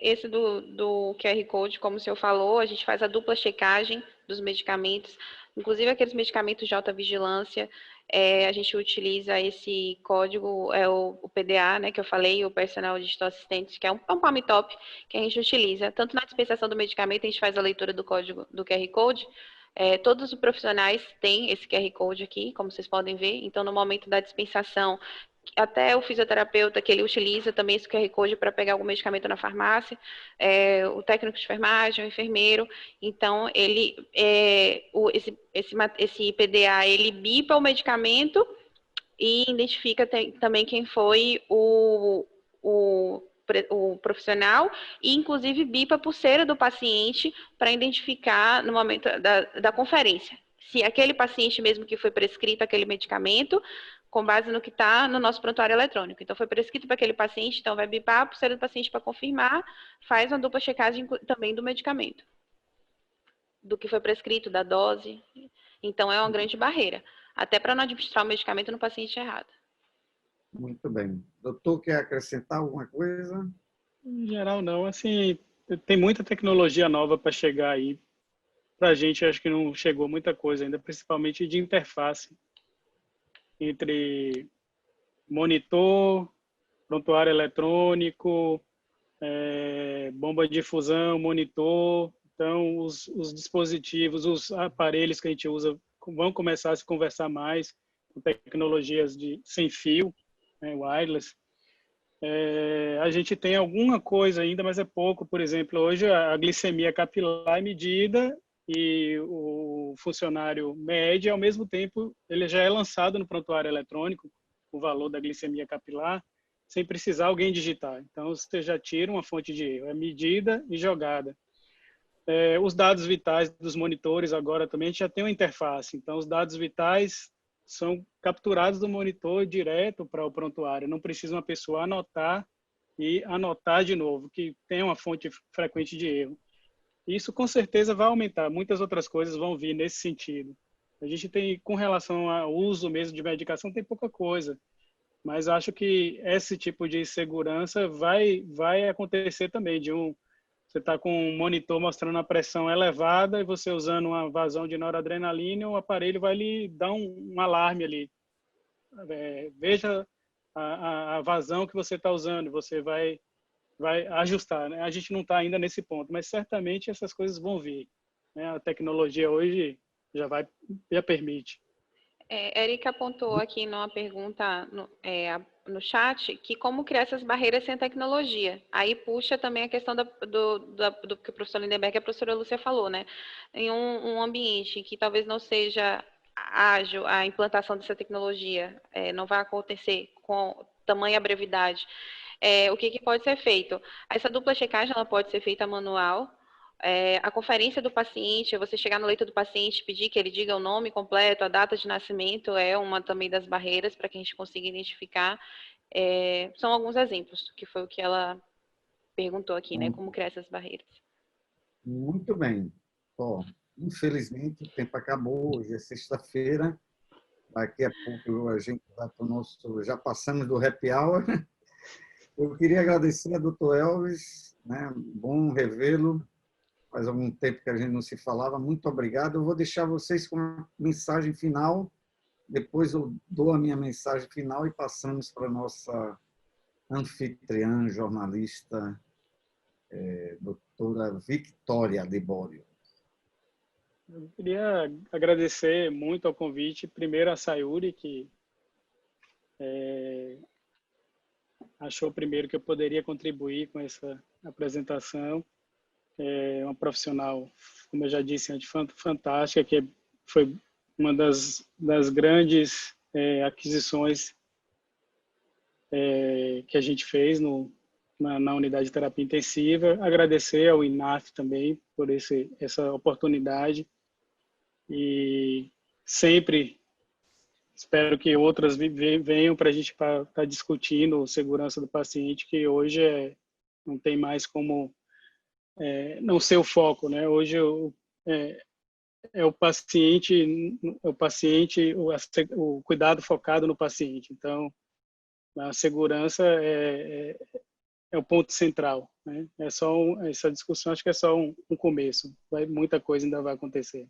esse do QR Code, como o senhor falou, a gente faz a dupla checagem dos medicamentos, inclusive aqueles medicamentos de alta vigilância, a gente utiliza esse código, o PDA, né, que eu falei, o Personal Digital Assistant, que é um Palm Top, que a gente utiliza, tanto na dispensação do medicamento, a gente faz a leitura do código do QR Code, todos os profissionais têm esse QR Code aqui, como vocês podem ver, então no momento da dispensação, até o fisioterapeuta que ele utiliza também esse QR Code para pegar algum medicamento na farmácia, o técnico de enfermagem, o enfermeiro, então ele, esse PDA, ele bipa o medicamento e identifica também quem foi o profissional e inclusive bipa a pulseira do paciente para identificar no momento da conferência, se aquele paciente mesmo que foi prescrito aquele medicamento, com base no que está no nosso prontuário eletrônico. Então, foi prescrito para aquele paciente, então vai bipar a pulseira do paciente para confirmar, faz uma dupla checagem também do medicamento, do que foi prescrito, da dose. Então, é uma grande barreira, até para não administrar o medicamento no paciente errado. Muito bem. Doutor, quer acrescentar alguma coisa? Em geral, não. Assim, tem muita tecnologia nova para chegar aí. Para a gente, acho que não chegou muita coisa ainda, principalmente de interface entre monitor, prontuário eletrônico, bomba de difusão, monitor. Então, os dispositivos, os aparelhos que a gente usa vão começar a se conversar mais com tecnologias sem fio, né, wireless. A gente tem alguma coisa ainda, mas é pouco. Por exemplo, hoje a glicemia capilar é medida e o funcionário mede, ao mesmo tempo ele já é lançado no prontuário eletrônico, o valor da glicemia capilar, sem precisar alguém digitar. Então, você já tira uma fonte de erro, é medida e jogada. Os dados vitais dos monitores agora também, a gente já tem uma interface, então os dados vitais são capturados do monitor direto para o prontuário, não precisa uma pessoa anotar e anotar de novo, que tem uma fonte frequente de erro. Isso com certeza vai aumentar, muitas outras coisas vão vir nesse sentido. A gente tem, com relação ao uso mesmo de medicação, tem pouca coisa, mas acho que esse tipo de segurança vai acontecer também, você está com um monitor mostrando a pressão elevada e você usando uma vazão de noradrenalina, o aparelho vai lhe dar um alarme ali. Veja a vazão que você está usando, você vai ajustar, né? A gente não está ainda nesse ponto, mas certamente essas coisas vão vir, né? A tecnologia hoje já permite. Érica apontou aqui numa pergunta no chat que como criar essas barreiras sem tecnologia. Aí puxa também a questão do que o professor Lindenberg e a professora Lúcia falou, né? Em um ambiente que talvez não seja ágil a implantação dessa tecnologia, não vai acontecer com tamanha brevidade. O que pode ser feito? Essa dupla checagem ela pode ser feita manual. A conferência do paciente, você chegar no leito do paciente, pedir que ele diga o nome completo, a data de nascimento, é uma também das barreiras para que a gente consiga identificar. São alguns exemplos, que foi o que ela perguntou aqui, né? Como criar essas barreiras. Muito bem. Infelizmente, o tempo acabou, hoje é sexta-feira. Daqui a pouco a gente vai para o nosso... Já passamos do happy hour. Eu queria agradecer a doutor Elvis, né? Bom revê-lo. Faz algum tempo que a gente não se falava. Muito obrigado. Eu vou deixar vocês com uma mensagem final. Depois eu dou a minha mensagem final e passamos para a nossa anfitriã, jornalista, doutora Victoria Libório. Eu queria agradecer muito ao convite. Primeiro a Sayuri, que achou primeiro que eu poderia contribuir com essa apresentação. É uma profissional, como eu já disse antes, fantástica, que foi uma das grandes aquisições que a gente fez na unidade de terapia intensiva. Agradecer ao INAF também por essa oportunidade e sempre espero que outras venham para a gente estar discutindo segurança do paciente, que hoje não tem mais como não ser o foco, né? Hoje é o paciente, o cuidado focado no paciente. Então, a segurança é o ponto central, né? Essa discussão acho que é só um começo. Muita coisa ainda vai acontecer.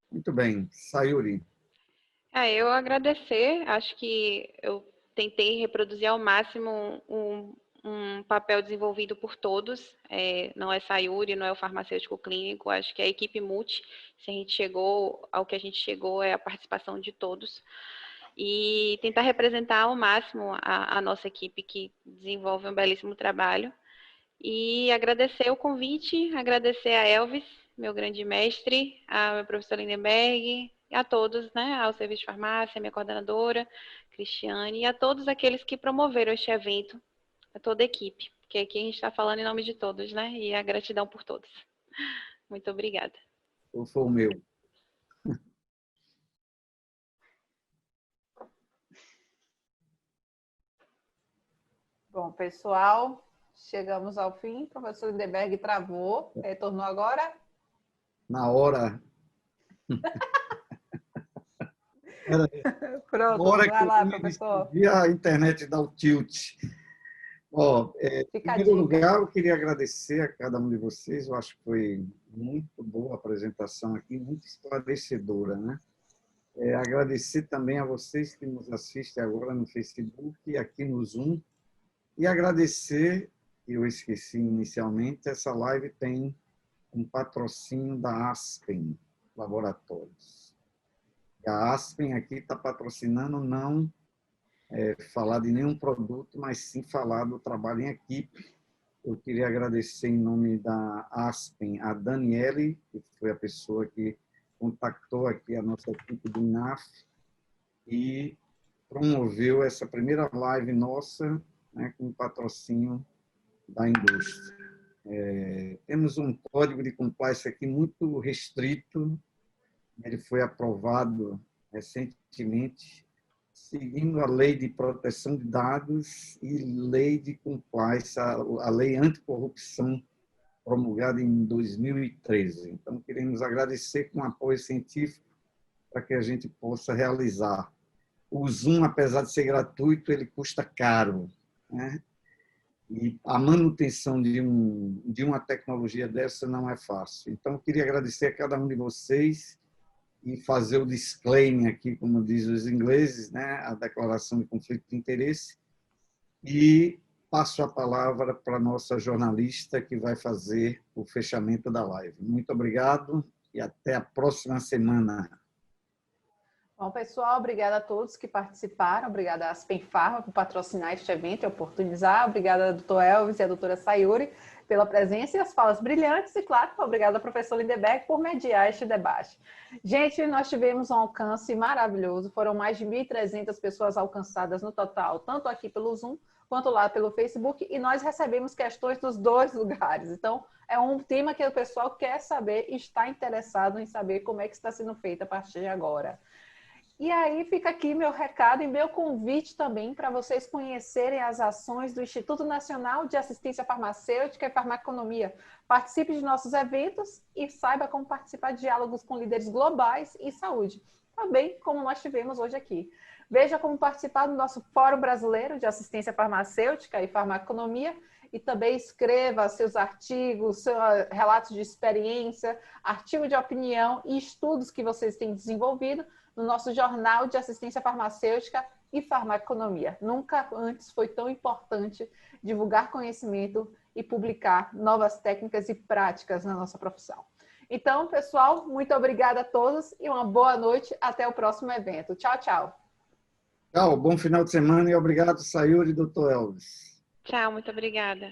Muito bem. Sayuri. Eu agradecer, acho que eu tentei reproduzir ao máximo um papel desenvolvido por todos, não é Sayuri, não é o farmacêutico clínico, acho que a equipe multi, se a gente chegou ao que a gente chegou, é a participação de todos, e tentar representar ao máximo a nossa equipe que desenvolve um belíssimo trabalho, e agradecer o convite, agradecer a Elvis, meu grande mestre, ao meu professor Lindenberg, a todos, né, ao Serviço de Farmácia, minha coordenadora, Cristiane, e a todos aqueles que promoveram este evento, a toda a equipe, porque aqui a gente está falando em nome de todos, né, e a gratidão por todos. Muito obrigada. Foi o meu. Bom, pessoal, chegamos ao fim. O professor Lindenberg travou. Retornou agora? Na hora. Pronto, vai lá, professor. E a internet dá o tilt. Em primeiro lugar, eu queria agradecer a cada um de vocês. Eu acho que foi muito boa a apresentação aqui, muito esclarecedora, né? Agradecer também a vocês que nos assistem agora no Facebook e aqui no Zoom. E agradecer, eu esqueci inicialmente, essa live tem um patrocínio da Aspen Laboratórios. A Aspen aqui está patrocinando não falar de nenhum produto, mas sim falar do trabalho em equipe. Eu queria agradecer em nome da Aspen a Daniele, que foi a pessoa que contactou aqui a nossa equipe do INAF e promoveu essa primeira live nossa, né, com patrocínio da indústria. Temos um código de compliance aqui muito restrito. Ele foi aprovado recentemente, seguindo a lei de proteção de dados e lei de compliance, a lei anticorrupção promulgada em 2013. Então, queremos agradecer com apoio científico para que a gente possa realizar. O Zoom, apesar de ser gratuito, ele custa caro, né? E a manutenção de uma tecnologia dessa não é fácil. Então, eu queria agradecer a cada um de vocês e fazer o disclaimer aqui, como dizem os ingleses, né? A declaração de conflito de interesse. E passo a palavra para a nossa jornalista, que vai fazer o fechamento da live. Muito obrigado e até a próxima semana. Bom, pessoal, obrigada a todos que participaram, obrigada à Aspen Pharma por patrocinar este evento e oportunizar, obrigada ao doutor Elvis e à doutora Sayuri pela presença e as falas brilhantes e, claro, obrigada ao professor Lindenberg por mediar este debate. Gente, nós tivemos um alcance maravilhoso, foram mais de 1.300 pessoas alcançadas no total, tanto aqui pelo Zoom quanto lá pelo Facebook, e nós recebemos questões dos dois lugares. Então, é um tema que o pessoal quer saber e está interessado em saber como é que está sendo feito a partir de agora. E aí fica aqui meu recado e meu convite também para vocês conhecerem as ações do Instituto Nacional de Assistência Farmacêutica e Farmaconomia. Participe de nossos eventos e saiba como participar de diálogos com líderes globais em saúde, também como nós tivemos hoje aqui. Veja como participar do nosso Fórum Brasileiro de Assistência Farmacêutica e Farmaconomia e também escreva seus artigos, seus relatos de experiência, artigo de opinião e estudos que vocês têm desenvolvido no nosso Jornal de Assistência Farmacêutica e Farmaconomia. Nunca antes foi tão importante divulgar conhecimento e publicar novas técnicas e práticas na nossa profissão. Então, pessoal, muito obrigada a todos e uma boa noite. Até o próximo evento. Tchau, tchau. Tchau, bom final de semana e obrigado, Sayuri e doutor Elvis. Tchau, muito obrigada.